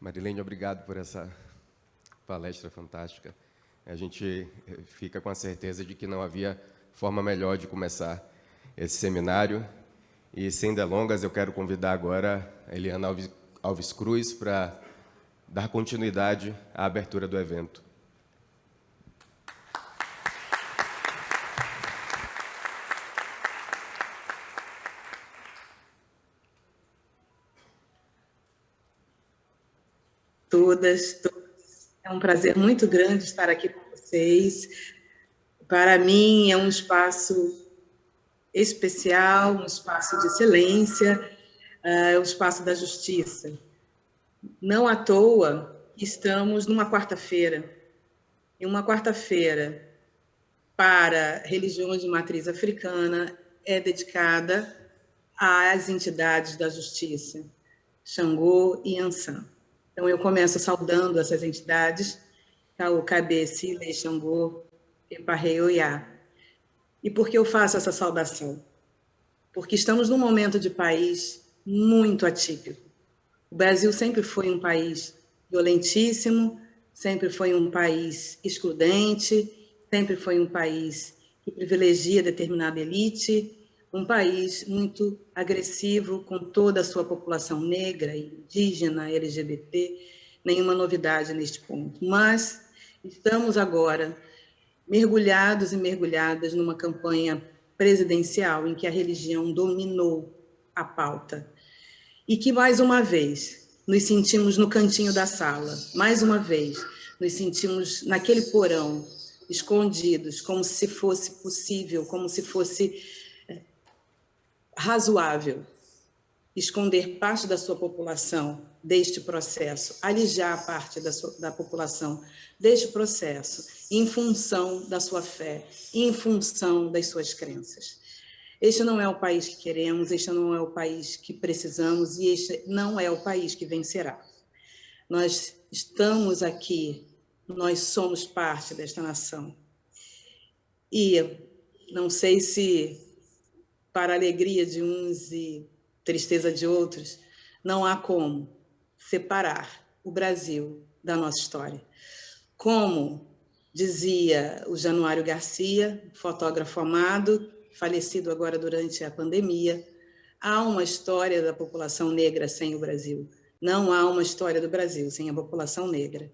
Marilene, obrigado por essa palestra fantástica. A gente fica com a certeza de que não havia forma melhor de começar esse seminário. E, sem delongas, eu quero convidar agora a Eliana Alves Cruz para dar continuidade à abertura do evento. Todas. É um prazer muito grande estar aqui com vocês. Para mim, é um espaço especial, um espaço de excelência, é o espaço da justiça. Não à toa, estamos numa quarta-feira. E uma quarta-feira para religiões de matriz africana é dedicada às entidades da justiça, Xangô e Ansan. Então, eu começo saudando essas entidades, Taô, Cabê, Sile, Xangô, Eparrei, Oiá. E por que eu faço essa saudação? Porque estamos num momento de país muito atípico. O Brasil sempre foi um país violentíssimo, sempre foi um país excludente, sempre foi um país que privilegia determinada elite, um país muito agressivo com toda a sua população negra, indígena, LGBT, nenhuma novidade neste ponto. Mas estamos agora mergulhados e mergulhadas numa campanha presidencial em que a religião dominou a pauta. E que, mais uma vez, nos sentimos no cantinho da sala, mais uma vez, nos sentimos naquele porão, escondidos, como se fosse possível, como se fosse razoável esconder parte da sua população deste processo, alijar parte da população deste processo, em função da sua fé, em função das suas crenças. Este não é o país que queremos, este não é o país que precisamos e este não é o país que vencerá. Nós estamos aqui, nós somos parte desta nação. E não sei se, para a alegria de uns e tristeza de outros, Não há como separar o Brasil da nossa história. Como dizia o Januário Garcia, fotógrafo amado, falecido agora durante a pandemia, há uma história da população negra sem o Brasil. Não há uma história do Brasil sem a população negra.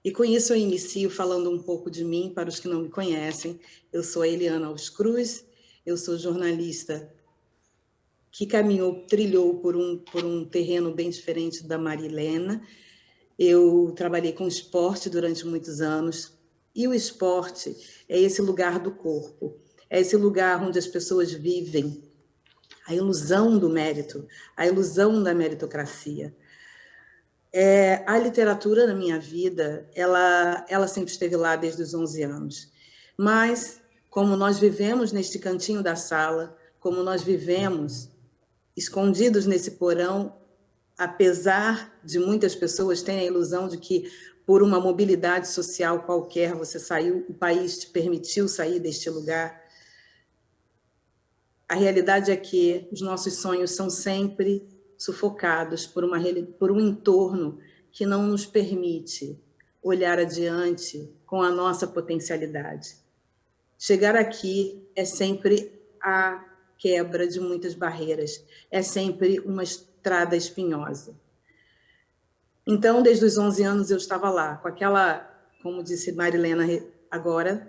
E com isso eu inicio falando um pouco de mim, para os que não me conhecem. Eu sou a Eliana Alves Cruz, eu sou jornalista que trilhou por um terreno bem diferente da Marilena. Eu trabalhei com esporte durante muitos anos, e o esporte é esse lugar do corpo, é esse lugar onde as pessoas vivem a ilusão do mérito, a ilusão da meritocracia. A literatura na minha vida, ela sempre esteve lá desde os 11 anos, mas como nós vivemos neste cantinho da sala, como nós vivemos escondidos nesse porão, apesar de muitas pessoas terem a ilusão de que por uma mobilidade social qualquer você saiu, o país te permitiu sair deste lugar, a realidade é que os nossos sonhos são sempre sufocados por um entorno que não nos permite olhar adiante com a nossa potencialidade. Chegar aqui é sempre a quebra de muitas barreiras, é sempre uma estrada espinhosa. Então, desde os 11 anos, eu estava lá, com aquela, como disse Marilena agora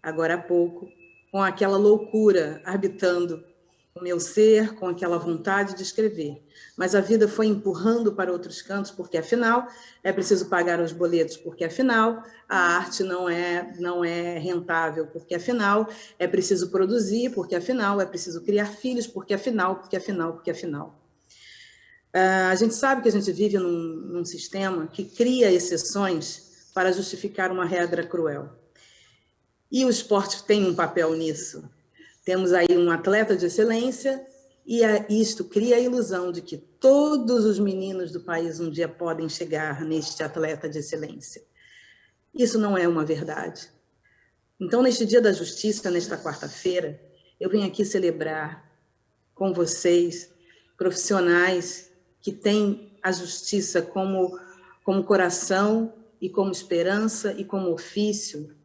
há pouco, com aquela loucura habitando o meu ser, com aquela vontade de escrever. Mas a vida foi empurrando para outros cantos, porque, afinal, é preciso pagar os boletos, porque, afinal, a arte não é rentável, porque, afinal, é preciso produzir, porque, afinal, é preciso criar filhos, porque, afinal. A gente sabe que a gente vive num sistema que cria exceções para justificar uma regra cruel. E o esporte tem um papel nisso. Temos aí um atleta de excelência e isto cria a ilusão de que todos os meninos do país um dia podem chegar neste atleta de excelência. Isso não é uma verdade. Então, neste Dia da Justiça, nesta quarta-feira, eu vim aqui celebrar com vocês, profissionais que têm a justiça como coração e como esperança e como ofício,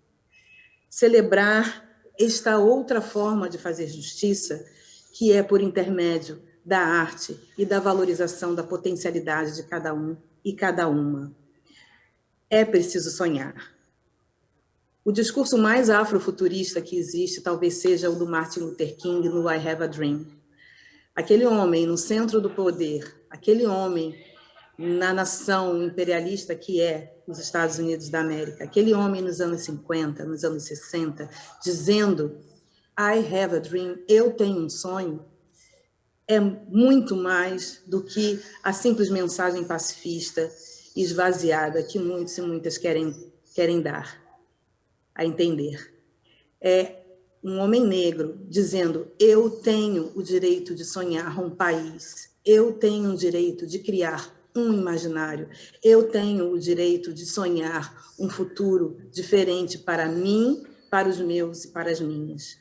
celebrar esta outra forma de fazer justiça, que é por intermédio da arte e da valorização da potencialidade de cada um e cada uma. É preciso sonhar. O discurso mais afrofuturista que existe talvez seja o do Martin Luther King no I Have a Dream. Aquele homem no centro do poder, aquele homem na nação imperialista que é os Estados Unidos da América, aquele homem nos anos 50, nos anos 60, dizendo I have a dream, eu tenho um sonho, é muito mais do que a simples mensagem pacifista esvaziada que muitos e muitas querem dar a entender. É um homem negro dizendo eu tenho o direito de sonhar um país, eu tenho o direito de criar um imaginário, eu tenho o direito de sonhar um futuro diferente para mim, para os meus e para as minhas.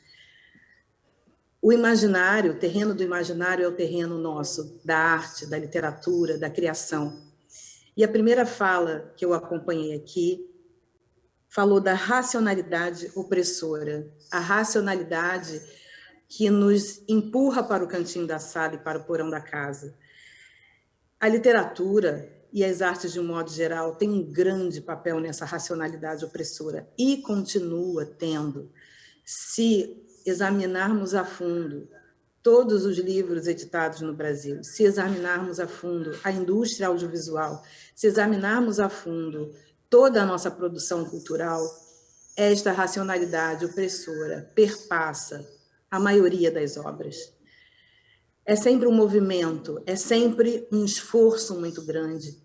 O imaginário, o terreno do imaginário é o terreno nosso, da arte, da literatura, da criação. E a primeira fala que eu acompanhei aqui falou da racionalidade opressora, a racionalidade que nos empurra para o cantinho da sala e para o porão da casa. A literatura e as artes, de um modo geral, têm um grande papel nessa racionalidade opressora e continua tendo. Se examinarmos a fundo todos os livros editados no Brasil, se examinarmos a fundo a indústria audiovisual, se examinarmos a fundo toda a nossa produção cultural, esta racionalidade opressora perpassa a maioria das obras. É sempre um movimento, é sempre um esforço muito grande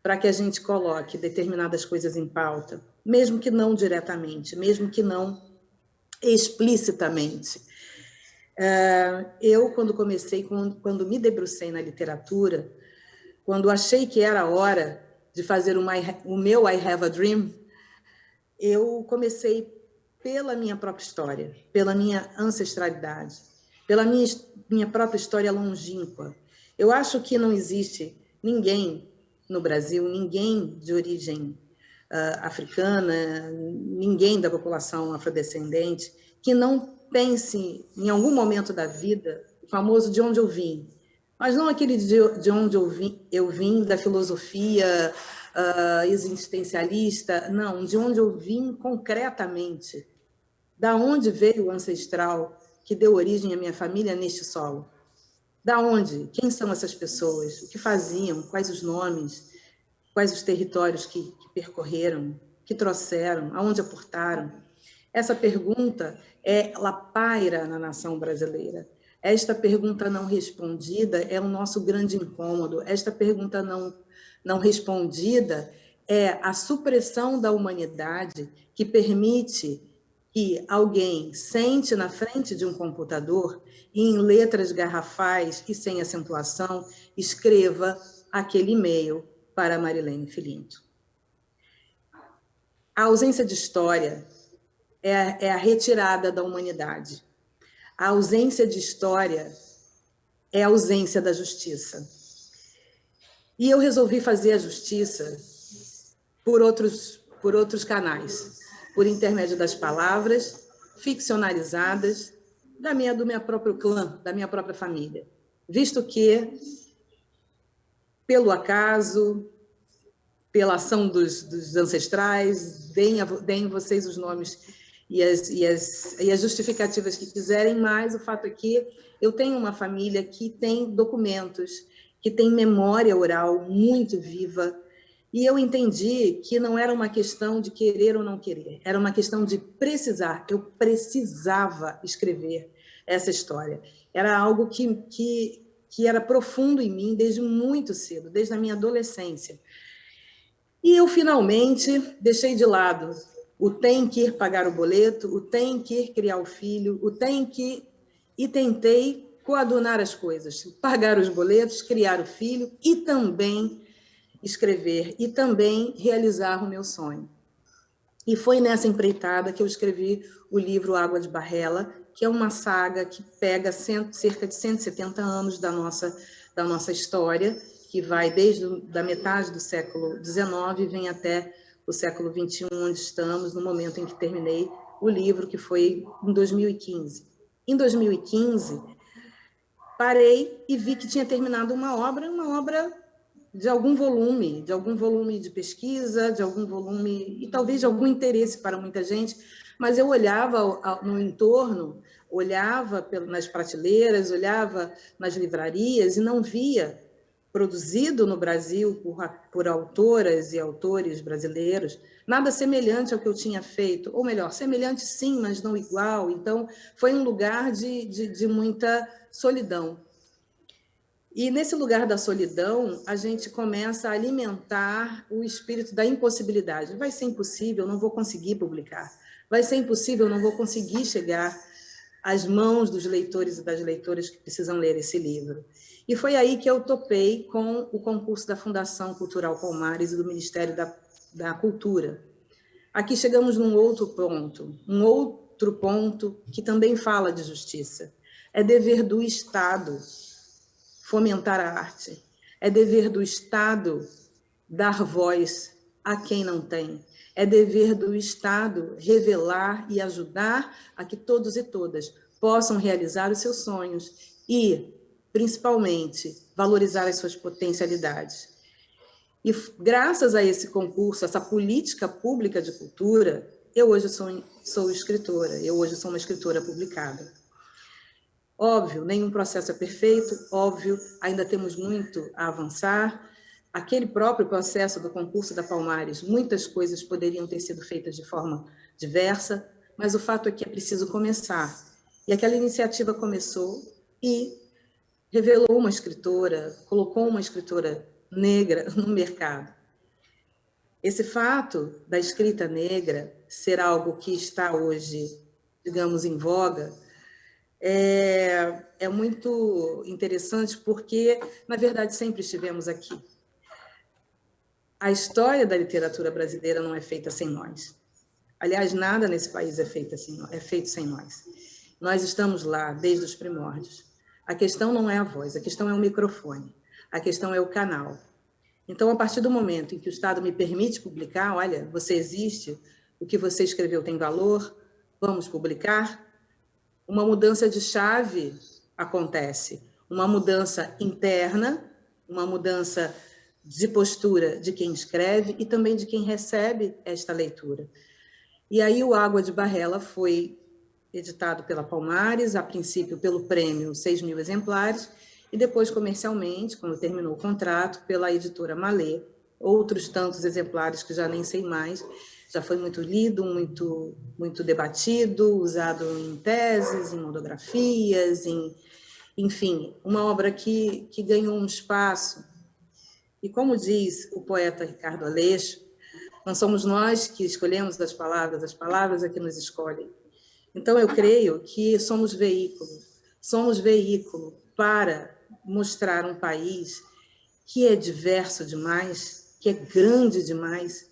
para que a gente coloque determinadas coisas em pauta, mesmo que não diretamente, mesmo que não explicitamente. Eu, quando me debrucei na literatura, quando achei que era a hora de fazer o meu I Have a Dream, eu comecei pela minha própria história, pela minha ancestralidade, pela minha própria história longínqua. Eu acho que não existe ninguém no Brasil, ninguém de origem africana, ninguém da população afrodescendente, que não pense, em algum momento da vida, o famoso de onde eu vim. Mas não aquele de onde eu vim da filosofia existencialista, não, de onde eu vim concretamente. Da onde veio o ancestral que deu origem à minha família neste solo? Da onde? Quem são essas pessoas? O que faziam? Quais os nomes? Quais os territórios que percorreram? Que trouxeram? Aonde aportaram? Essa pergunta, ela paira na nação brasileira. Esta pergunta não respondida é o nosso grande incômodo. Esta pergunta não respondida é a supressão da humanidade que permite que alguém sente na frente de um computador e, em letras garrafais e sem acentuação, escreva aquele e-mail para Marilene Filinto. A ausência de história é a retirada da humanidade. A ausência de história é a ausência da justiça. E eu resolvi fazer a justiça por outros canais, por intermédio das palavras ficcionalizadas do meu próprio clã, da minha própria família. Visto que, pelo acaso, pela ação dos ancestrais, deem vocês os nomes e as justificativas que quiserem, mas o fato é que eu tenho uma família que tem documentos, que tem memória oral muito viva, e eu entendi que não era uma questão de querer ou não querer, era uma questão de precisar. Eu precisava escrever essa história. Era algo que era profundo em mim desde muito cedo, desde a minha adolescência. E eu, finalmente, deixei de lado o tem que ir pagar o boleto, o tem que ir criar o filho, o tem que... E tentei coadunar as coisas, pagar os boletos, criar o filho e também escrever, e também realizar o meu sonho. E foi nessa empreitada que eu escrevi o livro Água de Barrela, que é uma saga que pega cerca de 170 anos da nossa história, que vai desde da metade do século XIX e vem até o século XXI, onde estamos, no momento em que terminei o livro, que foi em 2015. Em 2015, parei e vi que tinha terminado uma obra de algum volume de pesquisa, de algum volume, e talvez de algum interesse para muita gente, mas eu olhava no entorno, olhava nas prateleiras, olhava nas livrarias e não via produzido no Brasil por autoras e autores brasileiros, nada semelhante ao que eu tinha feito, ou melhor, semelhante sim, mas não igual. Então, foi um lugar de muita solidão. E nesse lugar da solidão, a gente começa a alimentar o espírito da impossibilidade. Vai ser impossível, eu não vou conseguir publicar. Vai ser impossível, eu não vou conseguir chegar às mãos dos leitores e das leitoras que precisam ler esse livro. E foi aí que eu topei com o concurso da Fundação Cultural Palmares e do Ministério da Cultura. Aqui chegamos num outro ponto que também fala de justiça. É dever do Estado fomentar a arte. É dever do Estado dar voz a quem não tem. É dever do Estado revelar e ajudar a que todos e todas possam realizar os seus sonhos e, principalmente, valorizar as suas potencialidades. E, graças a esse concurso, essa política pública de cultura, eu hoje sou escritora, eu hoje sou uma escritora publicada. Óbvio, nenhum processo é perfeito, óbvio, ainda temos muito a avançar. Aquele próprio processo do concurso da Palmares, muitas coisas poderiam ter sido feitas de forma diversa, mas o fato é que é preciso começar. E aquela iniciativa começou e revelou uma escritora, colocou uma escritora negra no mercado. Esse fato da escrita negra ser algo que está hoje, digamos, em voga, é muito interessante porque, na verdade, sempre estivemos aqui. A história da literatura brasileira não é feita sem nós. Aliás, nada nesse país é feito sem nós. Nós estamos lá desde os primórdios. A questão não é a voz, a questão é o microfone, a questão é o canal. Então, a partir do momento em que o Estado me permite publicar, olha, você existe, o que você escreveu tem valor, vamos publicar, uma mudança de chave acontece, uma mudança interna, uma mudança de postura de quem escreve e também de quem recebe esta leitura. E aí o Água de Barrela foi editado pela Palmares, a princípio pelo prêmio 6.000 exemplares, e depois comercialmente, quando terminou o contrato, pela editora Malê, outros tantos exemplares que já nem sei mais, já foi muito lido, muito debatido, usado em teses, em monografias, enfim, uma obra que ganhou um espaço. E como diz o poeta Ricardo Aleixo, não somos nós que escolhemos as palavras é que nos escolhem. Então, eu creio que somos veículo para mostrar um país que é diverso demais, que é grande demais,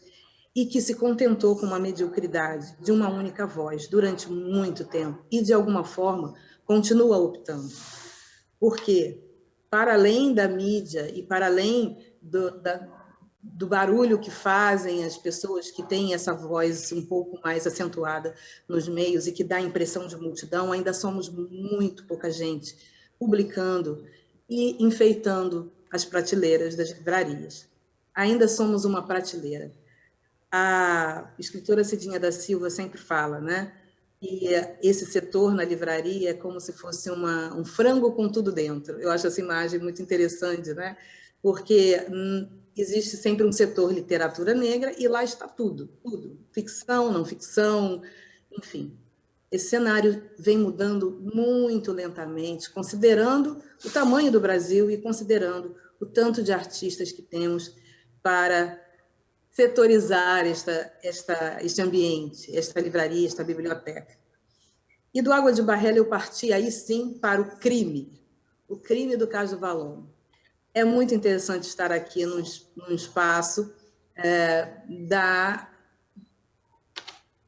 e que se contentou com uma mediocridade de uma única voz durante muito tempo, e, de alguma forma, continua optando. Porque, para além da mídia e para além do barulho que fazem as pessoas que têm essa voz um pouco mais acentuada nos meios e que dá a impressão de multidão, ainda somos muito pouca gente publicando e enfeitando as prateleiras das livrarias. Ainda somos uma prateleira. A escritora Cidinha da Silva sempre fala, né? E esse setor na livraria é como se fosse um frango com tudo dentro. Eu acho essa imagem muito interessante, né? Porque existe sempre um setor literatura negra e lá está tudo, ficção, não ficção, enfim. Esse cenário vem mudando muito lentamente, considerando o tamanho do Brasil e considerando o tanto de artistas que temos para setorizar este ambiente, esta livraria, esta biblioteca. E do Água de Barrela eu parti aí sim para o crime do caso Valongo. É muito interessante estar aqui num espaço da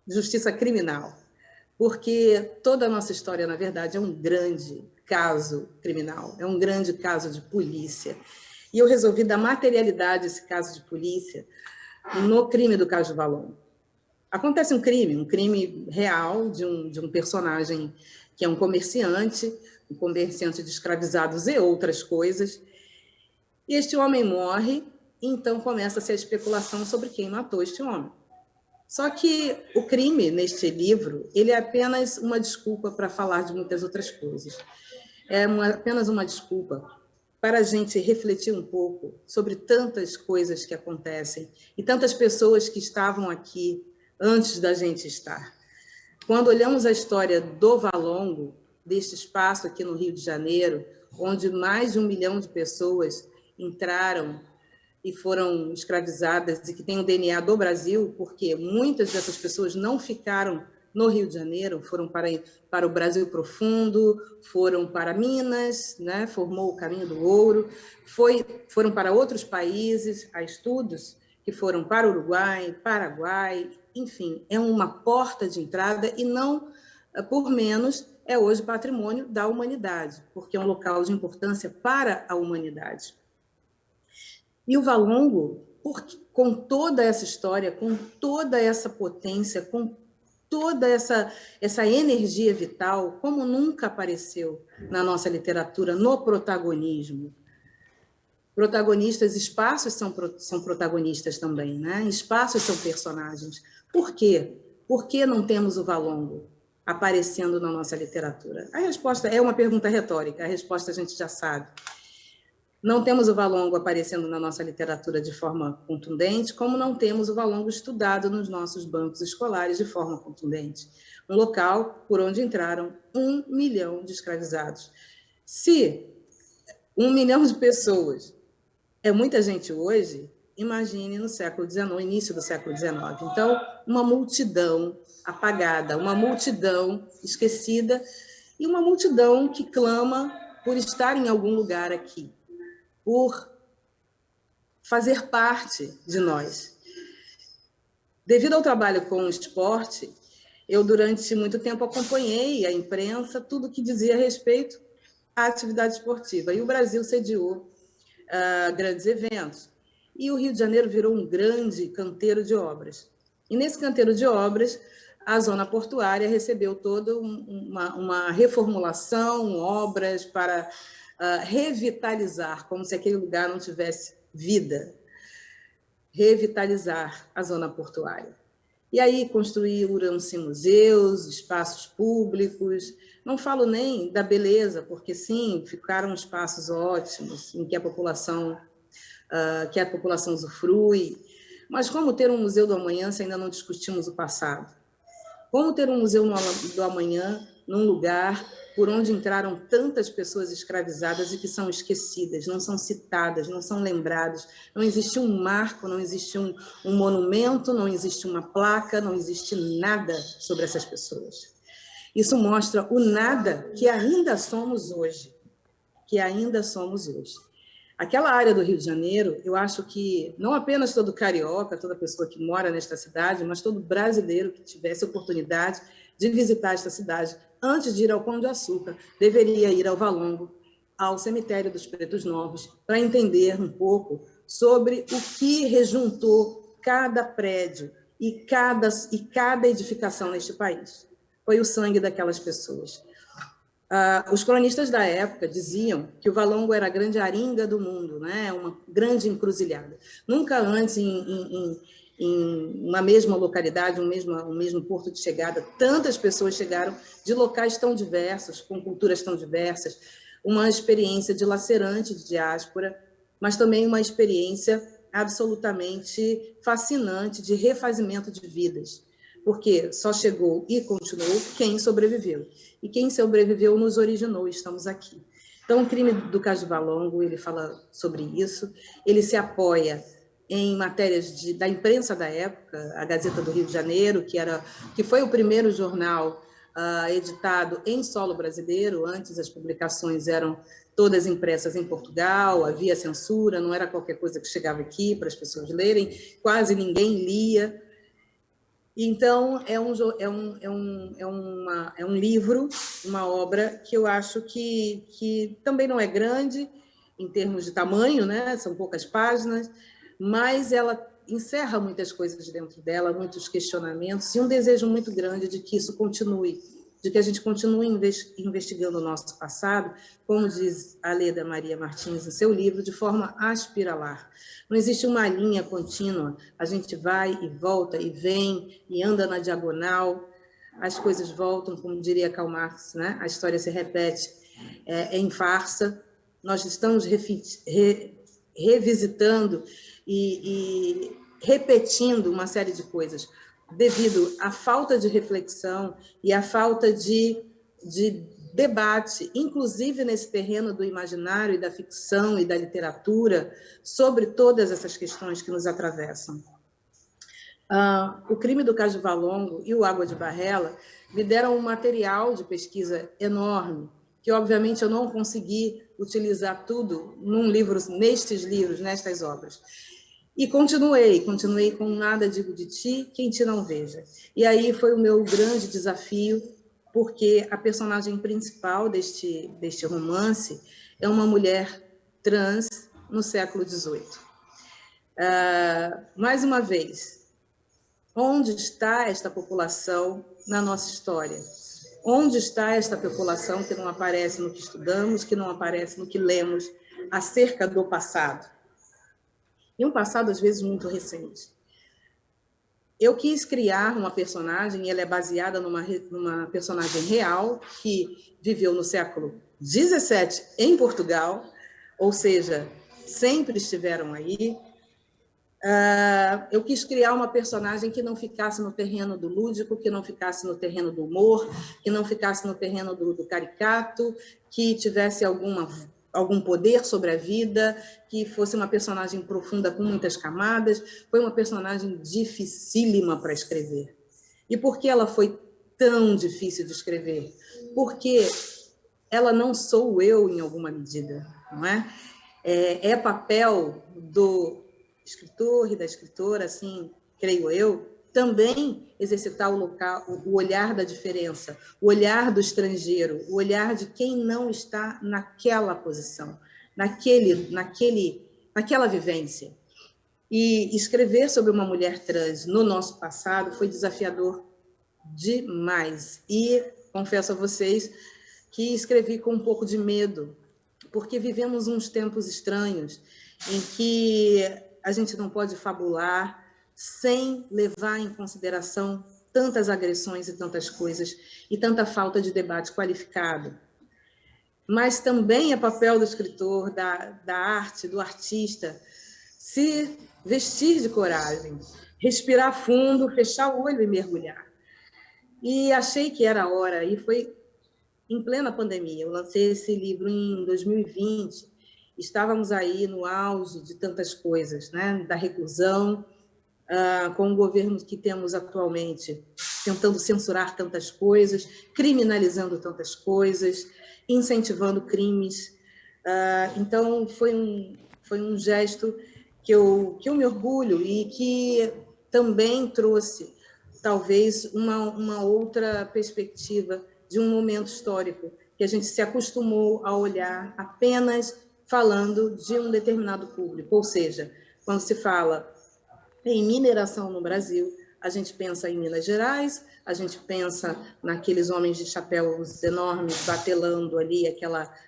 justiça criminal, porque toda a nossa história, na verdade, é um grande caso criminal, é um grande caso de polícia. E eu resolvi dar materialidade a esse caso de polícia no crime do caso Valongo. Acontece um crime real de um personagem que é um comerciante de escravizados e outras coisas. E este homem morre, e então começa-se a especulação sobre quem matou este homem. Só que o crime, neste livro, ele é apenas uma desculpa para falar de muitas outras coisas. É apenas uma desculpa para a gente refletir um pouco sobre tantas coisas que acontecem e tantas pessoas que estavam aqui antes da gente estar. Quando olhamos a história do Valongo, deste espaço aqui no Rio de Janeiro, onde mais de 1 milhão de pessoas entraram e foram escravizadas e que têm o DNA do Brasil, porque muitas dessas pessoas não ficaram no Rio de Janeiro, foram para o Brasil profundo, foram para Minas, né? Formou o caminho do ouro, foram para outros países, há estudos que foram para Uruguai, Paraguai, enfim, é uma porta de entrada e não, por menos, é hoje patrimônio da humanidade, porque é um local de importância para a humanidade. E o Valongo, com toda essa história, com toda essa potência, com toda essa energia vital, como nunca apareceu na nossa literatura, no protagonismo. Protagonistas, espaços são protagonistas também, né? Espaços são personagens. Por quê? Por que não temos o Valongo aparecendo na nossa literatura? A resposta é uma pergunta retórica, a resposta a gente já sabe. Não temos o Valongo aparecendo na nossa literatura de forma contundente, como não temos o Valongo estudado nos nossos bancos escolares de forma contundente. Um local por onde entraram 1 milhão de escravizados. Se 1 milhão de pessoas é muita gente hoje, imagine no século XIX, no início do século XIX. Então, uma multidão apagada, uma multidão esquecida e uma multidão que clama por estar em algum lugar aqui, por fazer parte de nós. Devido ao trabalho com o esporte, eu durante muito tempo acompanhei a imprensa, tudo que dizia a respeito à atividade esportiva. E o Brasil sediou grandes eventos. E o Rio de Janeiro virou um grande canteiro de obras. E nesse canteiro de obras, a zona portuária recebeu toda uma reformulação, obras para revitalizar, como se aquele lugar não tivesse vida, revitalizar a zona portuária. E aí construíram-se museus, espaços públicos, não falo nem da beleza, porque sim, ficaram espaços ótimos em que a população usufrui, mas como ter um museu do amanhã se ainda não discutimos o passado? Como ter um museu do amanhã num lugar por onde entraram tantas pessoas escravizadas e que são esquecidas, não são citadas, não são lembradas, não existe um marco, não existe um monumento, não existe uma placa, não existe nada sobre essas pessoas. Isso mostra o nada que ainda somos hoje, Aquela área do Rio de Janeiro, eu acho que não apenas todo carioca, toda pessoa que mora nesta cidade, mas todo brasileiro que tivesse oportunidade de visitar esta cidade, antes de ir ao Pão de Açúcar, deveria ir ao Valongo, ao Cemitério dos Pretos Novos, para entender um pouco sobre o que rejuntou cada prédio e cada edificação neste país. Foi o sangue daquelas pessoas. Os cronistas da época diziam que o Valongo era a grande aringa do mundo, né? Uma grande encruzilhada. Nunca antes, em uma mesma localidade, um mesmo porto de chegada, tantas pessoas chegaram de locais tão diversos, com culturas tão diversas, uma experiência dilacerante de diáspora, mas também uma experiência absolutamente fascinante de refazimento de vidas, porque só chegou e continuou quem sobreviveu. E quem sobreviveu nos originou, estamos aqui. Então, o crime do caso de Valongo, ele fala sobre isso, ele se apoia em matérias da imprensa da época, a Gazeta do Rio de Janeiro, que foi o primeiro jornal editado em solo brasileiro. Antes as publicações eram todas impressas em Portugal, havia censura, não era qualquer coisa que chegava aqui para as pessoas lerem, quase ninguém lia. Então, é um livro, uma obra que eu acho que também não é grande em termos de tamanho, né? São poucas páginas, mas ela encerra muitas coisas dentro dela, muitos questionamentos e um desejo muito grande de que isso continue, de que a gente continue investigando o nosso passado, como diz a Leda Maria Martins em seu livro, de forma aspiralar. Não existe uma linha contínua, a gente vai e volta e vem e anda na diagonal, as coisas voltam, como diria Karl Marx, né? A história se repete em farsa, nós estamos revisitando e repetindo uma série de coisas, devido à falta de reflexão e à falta de debate, inclusive nesse terreno do imaginário e da ficção e da literatura, sobre todas essas questões que nos atravessam. O crime do caso de Valongo e o Água de Barrela me deram um material de pesquisa enorme, que obviamente eu não consegui utilizar tudo nestes livros, nestas obras. E continuei com Nada Digo de Ti, Quem Te Não Veja. E aí foi o meu grande desafio, porque a personagem principal deste romance é uma mulher trans no século XVIII. Mais uma vez, onde está esta população na nossa história? Onde está esta população que não aparece no que estudamos, que não aparece no que lemos acerca do passado? E um passado, às vezes, muito recente. Eu quis criar uma personagem, ela é baseada numa personagem real, que viveu no século XVII em Portugal, ou seja, sempre estiveram aí. Eu quis criar uma personagem que não ficasse no terreno do lúdico, que não ficasse no terreno do humor, que não ficasse no terreno do caricato, que tivesse algum poder sobre a vida, que fosse uma personagem profunda com muitas camadas. Foi uma personagem dificílima para escrever. E por que ela foi tão difícil de escrever? Porque ela não sou eu em alguma medida, não é? É papel do escritor e da escritora, assim, creio eu, também exercitar o olhar da diferença, o olhar do estrangeiro, o olhar de quem não está naquela posição, naquela vivência. E escrever sobre uma mulher trans no nosso passado foi desafiador demais. E confesso a vocês que escrevi com um pouco de medo, porque vivemos uns tempos estranhos em que a gente não pode fabular sem levar em consideração tantas agressões e tantas coisas, e tanta falta de debate qualificado. Mas também é papel do escritor, da arte, do artista, se vestir de coragem, respirar fundo, fechar o olho e mergulhar. E achei que era a hora, e foi em plena pandemia. Eu lancei esse livro em 2020, estávamos aí no auge de tantas coisas, né? Da reclusão, com o governo que temos atualmente, tentando censurar tantas coisas, criminalizando tantas coisas, incentivando crimes. Então, foi um gesto que eu me orgulho e que também trouxe, talvez, uma outra perspectiva de um momento histórico, que a gente se acostumou a olhar apenas falando de um determinado público. Ou seja, quando se fala em mineração no Brasil, a gente pensa em Minas Gerais, a gente pensa naqueles homens de chapéus enormes batelando ali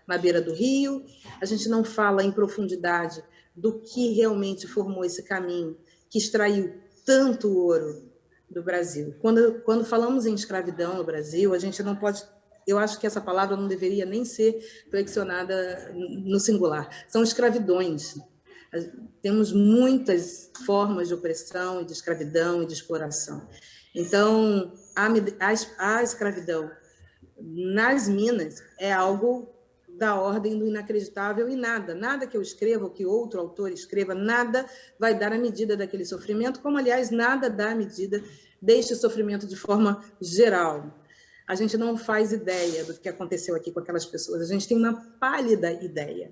na beira do rio, a gente não fala em profundidade do que realmente formou esse caminho, que extraiu tanto ouro do Brasil. Quando falamos em escravidão no Brasil, a gente não pode... Eu acho que essa palavra não deveria nem ser flexionada no singular. São escravidões. Temos muitas formas de opressão, e de escravidão e de exploração. Então, a escravidão nas Minas é algo da ordem do inacreditável, e nada que eu escreva, ou que outro autor escreva, nada vai dar a medida daquele sofrimento, como, aliás, nada dá a medida deste sofrimento de forma geral. A gente não faz ideia do que aconteceu aqui com aquelas pessoas, a gente tem uma pálida ideia,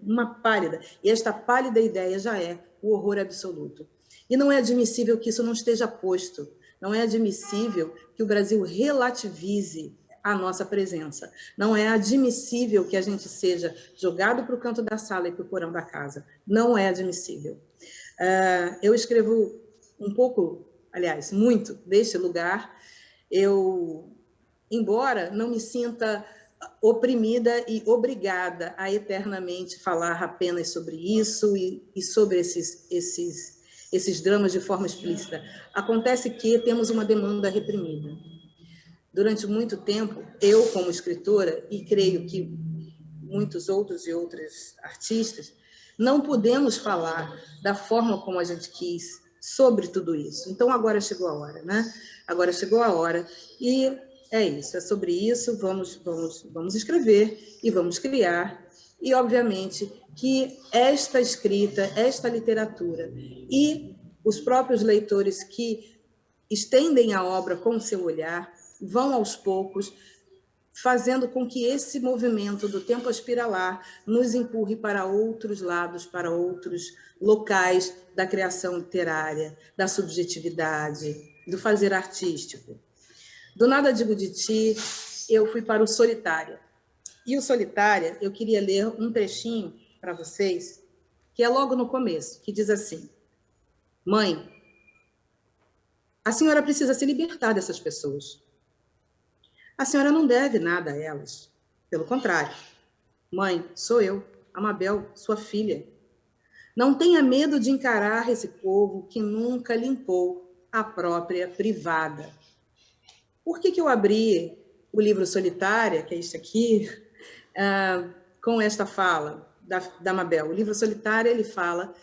e esta pálida ideia já é o horror absoluto. E não é admissível que isso não esteja posto, não é admissível que o Brasil relativize a nossa presença. Não é admissível que a gente seja jogado para o canto da sala e para o porão da casa. Não é admissível. Eu escrevo um pouco, aliás, muito deste lugar. Embora não me sinta oprimida e obrigada a eternamente falar apenas sobre isso e sobre esses dramas de forma explícita, acontece que temos uma demanda reprimida. Durante muito tempo, eu, como escritora, e creio que muitos outros e outras artistas, não podemos falar da forma como a gente quis sobre tudo isso. Então, agora chegou a hora, né? Agora chegou a hora, e é isso, é sobre isso, vamos escrever e vamos criar, e, obviamente, que esta escrita, esta literatura e os próprios leitores que estendem a obra com o seu olhar vão, aos poucos, fazendo com que esse movimento do tempo aspiralar nos empurre para outros lados, para outros locais da criação literária, da subjetividade, do fazer artístico. Do Nada Digo de Ti, eu fui para o Solitária. E o Solitária, eu queria ler um trechinho para vocês, que é logo no começo, que diz assim: Mãe, a senhora precisa se libertar dessas pessoas. A senhora não deve nada a elas. Pelo contrário. Mãe, sou eu, Amabel, sua filha. Não tenha medo de encarar esse povo que nunca limpou a própria privada. Por que eu abri o livro Solitária, que é este aqui, com esta fala da Amabel? O livro Solitária, ele fala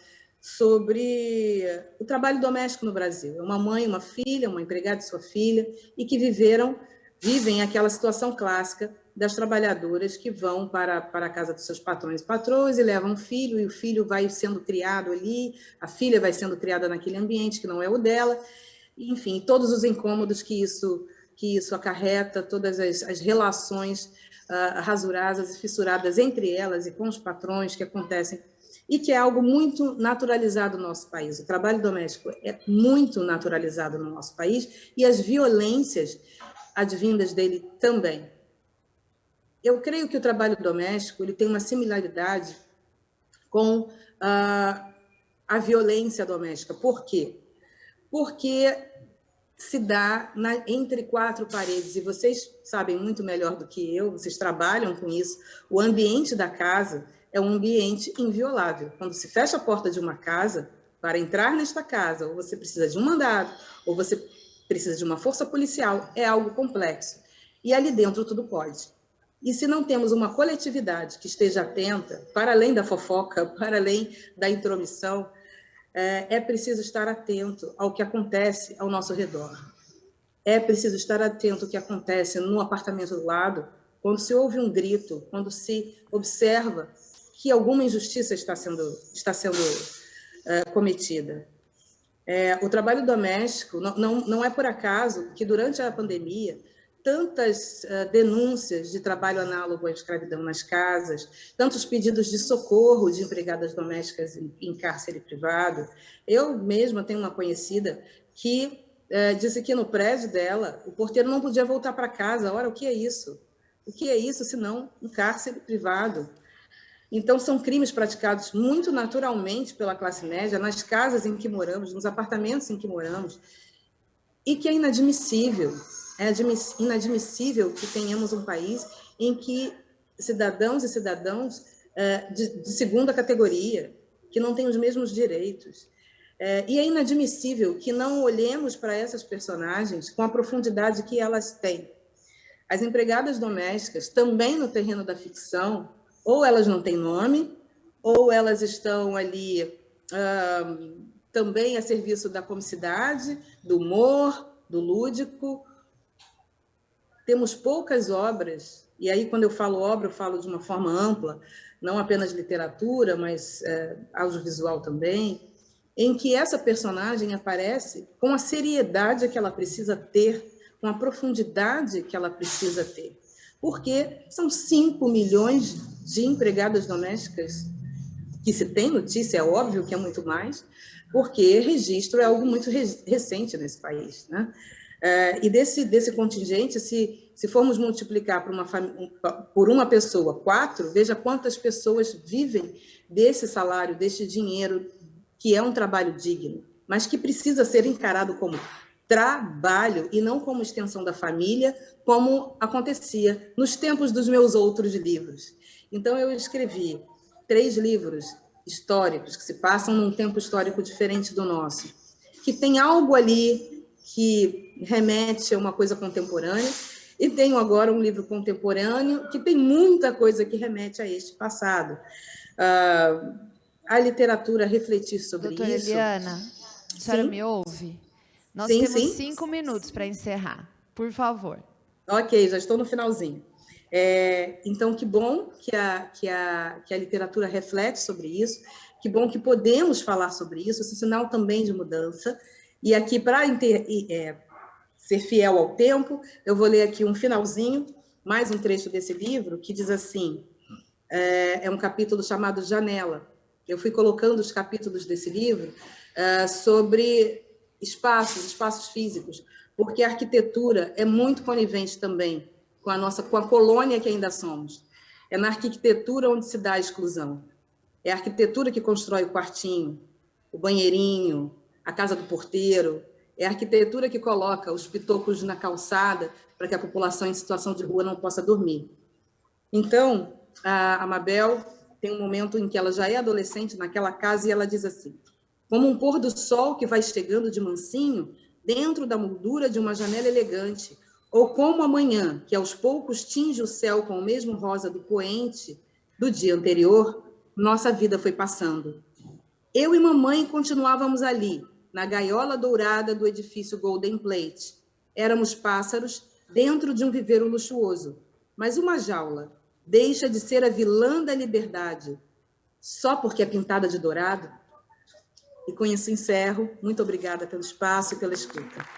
sobre o trabalho doméstico no Brasil. É uma mãe, uma filha, uma empregada de sua filha, e que vivem aquela situação clássica das trabalhadoras que vão para a casa dos seus patrões e patroas e levam um filho, e o filho vai sendo criado ali, a filha vai sendo criada naquele ambiente que não é o dela, enfim, todos os incômodos que isso acarreta, todas as relações rasuradas e fissuradas entre elas e com os patrões que acontecem e que é algo muito naturalizado no nosso país. O trabalho doméstico é muito naturalizado no nosso país e as violências advindas dele também. Eu creio que o trabalho doméstico ele tem uma similaridade com a violência doméstica. Por quê? Porque se dá entre quatro paredes, e vocês sabem muito melhor do que eu, vocês trabalham com isso, o ambiente da casa é um ambiente inviolável. Quando se fecha a porta de uma casa, para entrar nesta casa, ou você precisa de um mandado, ou você precisa de uma força policial, é algo complexo. E ali dentro tudo pode. E se não temos uma coletividade que esteja atenta, para além da fofoca, para além da intromissão, é preciso estar atento ao que acontece ao nosso redor. É preciso estar atento ao que acontece no apartamento do lado, quando se ouve um grito, quando se observa que alguma injustiça está sendo cometida. O trabalho doméstico, não é por acaso que durante a pandemia, tantas denúncias de trabalho análogo à escravidão nas casas, tantos pedidos de socorro de empregadas domésticas em cárcere privado. Eu mesma tenho uma conhecida que disse que no prédio dela, o porteiro não podia voltar para casa. Ora, o que é isso? O que é isso, senão um cárcere privado? Então, são crimes praticados muito naturalmente pela classe média, nas casas em que moramos, nos apartamentos em que moramos, e que é inadmissível. É inadmissível que tenhamos um país em que cidadãos e cidadãos de segunda categoria, que não têm os mesmos direitos. E é inadmissível que não olhemos para essas personagens com a profundidade que elas têm. As empregadas domésticas, também no terreno da ficção, ou elas não têm nome, ou elas estão ali também a serviço da comicidade, do humor, do lúdico. Temos poucas obras, e aí quando eu falo obra, eu falo de uma forma ampla, não apenas literatura, mas audiovisual também, em que essa personagem aparece com a seriedade que ela precisa ter, com a profundidade que ela precisa ter. Porque são 5 milhões de empregadas domésticas que se tem notícia, é óbvio que é muito mais, porque registro é algo muito recente nesse país, né? E desse contingente, se formos multiplicar por uma pessoa 4, veja quantas pessoas vivem desse salário, desse dinheiro, que é um trabalho digno, mas que precisa ser encarado como trabalho e não como extensão da família, como acontecia nos tempos dos meus outros livros. Então, eu escrevi 3 livros históricos que se passam num tempo histórico diferente do nosso, que tem algo ali que remete a uma coisa contemporânea, e tenho agora um livro contemporâneo que tem muita coisa que remete a este passado. A literatura refletir sobre Doutora isso... Eliana, a senhora Sim? me ouve? Nós Sim, temos sim. 5 minutos para encerrar. Por favor. Ok, já estou no finalzinho. Então, que bom que a literatura reflete sobre isso, que bom que podemos falar sobre isso, esse sinal também de mudança. E aqui, para ser fiel ao tempo, eu vou ler aqui um finalzinho, mais um trecho desse livro, que diz assim, é um capítulo chamado Janela. Eu fui colocando os capítulos desse livro sobre espaços físicos, porque a arquitetura é muito conivente também com a colônia que ainda somos. É na arquitetura onde se dá a exclusão. É a arquitetura que constrói o quartinho, o banheirinho, a casa do porteiro. É a arquitetura que coloca os pitocos na calçada para que a população em situação de rua não possa dormir. Então, a Mabel tem um momento em que ela já é adolescente naquela casa e ela diz assim, como um pôr do sol que vai chegando de mansinho dentro da moldura de uma janela elegante, ou como a manhã, que aos poucos tinge o céu com o mesmo rosa do poente do dia anterior, nossa vida foi passando. Eu e mamãe continuávamos ali, na gaiola dourada do edifício Golden Plate. Éramos pássaros dentro de um viveiro luxuoso, mas uma jaula deixa de ser a vilã da liberdade só porque é pintada de dourado? E com isso encerro. Muito obrigada pelo espaço e pela escuta.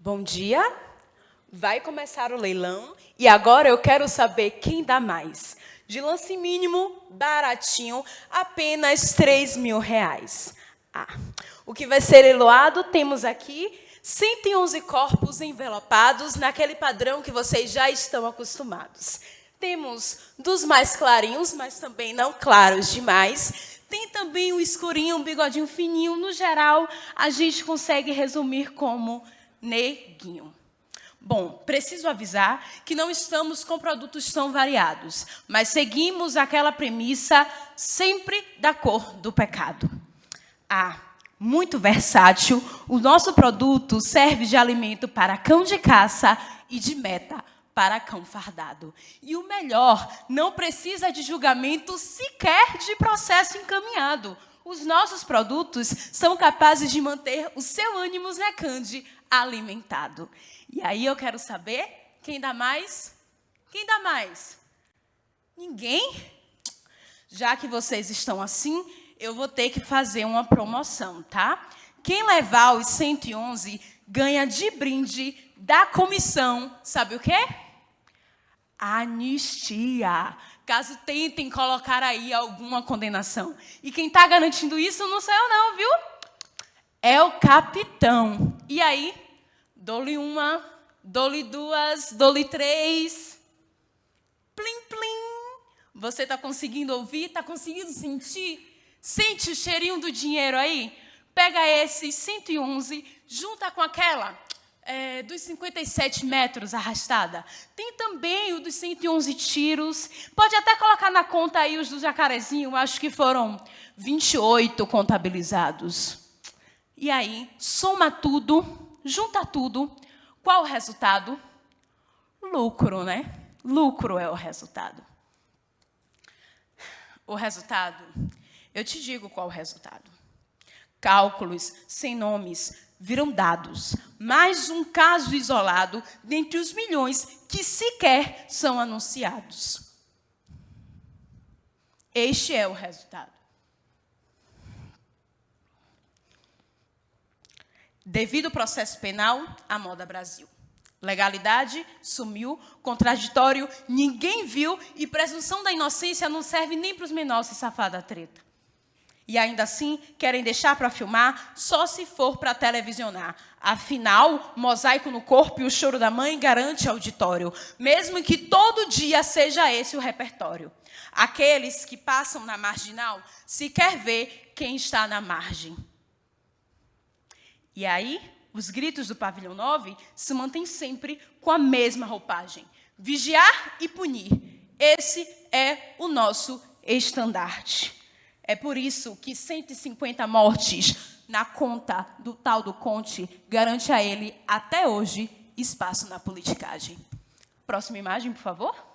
Bom dia. Vai começar o leilão e agora eu quero saber quem dá mais. De lance mínimo, baratinho, apenas R$3.000. O que vai ser leiloado, temos aqui 111 corpos envelopados naquele padrão que vocês já estão acostumados. Temos dos mais clarinhos, mas também não claros demais. Tem também o escurinho, um bigodinho fininho. No geral, a gente consegue resumir como neguinho. Bom, preciso avisar que não estamos com produtos tão variados, mas seguimos aquela premissa sempre da cor do pecado. Muito versátil, o nosso produto serve de alimento para cão de caça e de meta para cão fardado. E o melhor, não precisa de julgamento sequer de processo encaminhado. Os nossos produtos são capazes de manter o seu ânimo necande alimentado. E aí eu quero saber, quem dá mais? Quem dá mais? Ninguém? Já que vocês estão assim, eu vou ter que fazer uma promoção, tá? Quem levar os 111 ganha de brinde da comissão, sabe o quê? Anistia. Caso tentem colocar aí alguma condenação. E quem está garantindo isso não sou eu não, viu? É o capitão. E aí, dou-lhe uma, dou-lhe duas, dou-lhe três. Plim, plim. Você está conseguindo ouvir? Está conseguindo sentir? Sente o cheirinho do dinheiro aí? Pega esses 111, junta com aquela dos 57 metros arrastada. Tem também o dos 111 tiros. Pode até colocar na conta aí os do jacarezinho, acho que foram 28 contabilizados. E aí, soma tudo, junta tudo. Qual o resultado? Lucro, né? Lucro é o resultado. O resultado, eu te digo qual o resultado. Cálculos sem nomes viram dados. Mais um caso isolado dentre os milhões que sequer são anunciados. Este é o resultado. Devido ao processo penal, a moda Brasil. Legalidade sumiu, contraditório ninguém viu e presunção da inocência não serve nem para os menores se safar da treta. E ainda assim, querem deixar para filmar só se for para televisionar. Afinal, mosaico no corpo e o choro da mãe garante auditório, mesmo que todo dia seja esse o repertório. Aqueles que passam na marginal sequer vê quem está na margem. E aí, os gritos do pavilhão 9 se mantêm sempre com a mesma roupagem. Vigiar e punir. Esse é o nosso estandarte. É por isso que 150 mortes na conta do tal do Conte garante a ele, até hoje, espaço na politicagem. Próxima imagem, por favor.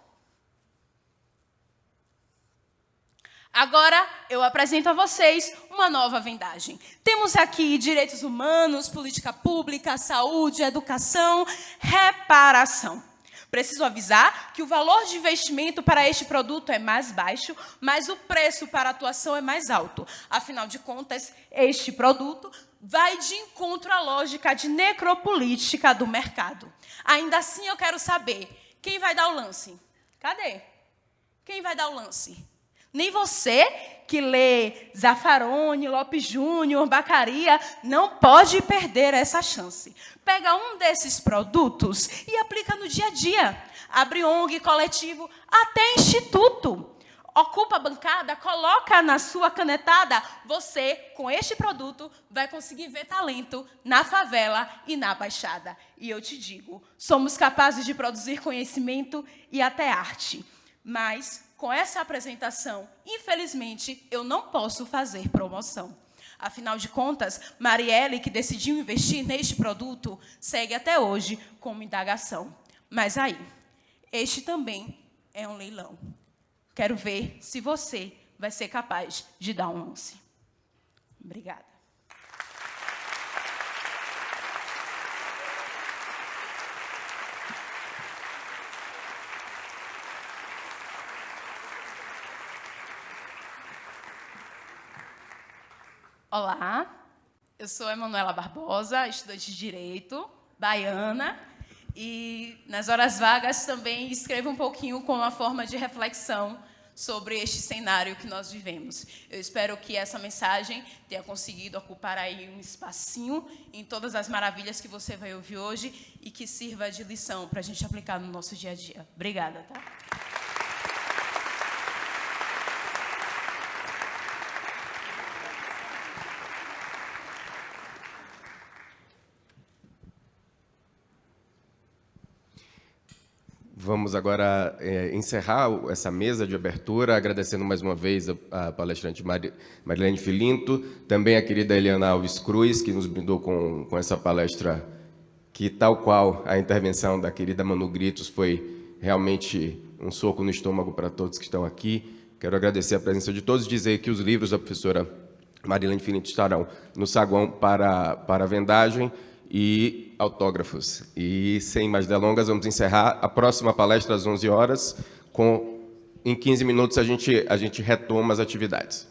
Agora, eu apresento a vocês uma nova vendagem. Temos aqui direitos humanos, política pública, saúde, educação, reparação. Preciso avisar que o valor de investimento para este produto é mais baixo, mas o preço para a atuação é mais alto. Afinal de contas, este produto vai de encontro à lógica de necropolítica do mercado. Ainda assim, eu quero saber, quem vai dar o lance? Cadê? Quem vai dar o lance? Nem você, que lê Zaffaroni, Lopes Júnior, Bacaria, não pode perder essa chance. Pega um desses produtos e aplica no dia a dia. Abre ONG, coletivo, até instituto. Ocupa a bancada, coloca na sua canetada. Você, com este produto, vai conseguir ver talento na favela e na Baixada. E eu te digo, somos capazes de produzir conhecimento e até arte. Mas, com essa apresentação, infelizmente, eu não posso fazer promoção. Afinal de contas, Marielle, que decidiu investir neste produto, segue até hoje como indagação. Mas aí, este também é um leilão. Quero ver se você vai ser capaz de dar um lance. Obrigada. Olá, eu sou Emanuela Barbosa, estudante de Direito, baiana. E, nas horas vagas, também escreva um pouquinho com uma forma de reflexão sobre este cenário que nós vivemos. Eu espero que essa mensagem tenha conseguido ocupar aí um espacinho em todas as maravilhas que você vai ouvir hoje e que sirva de lição para a gente aplicar no nosso dia a dia. Obrigada, tá? Vamos agora encerrar essa mesa de abertura, agradecendo mais uma vez a palestrante Marilene Filinto, também a querida Eliana Alves Cruz, que nos brindou com essa palestra, que, tal qual a intervenção da querida Manu Gritos, foi realmente um soco no estômago para todos que estão aqui. Quero agradecer a presença de todos e dizer que os livros da professora Marilene Filinto estarão no saguão para a vendagem e autógrafos. E, sem mais delongas, vamos encerrar a próxima palestra às 11 horas. Em 15 minutos, a gente retoma as atividades.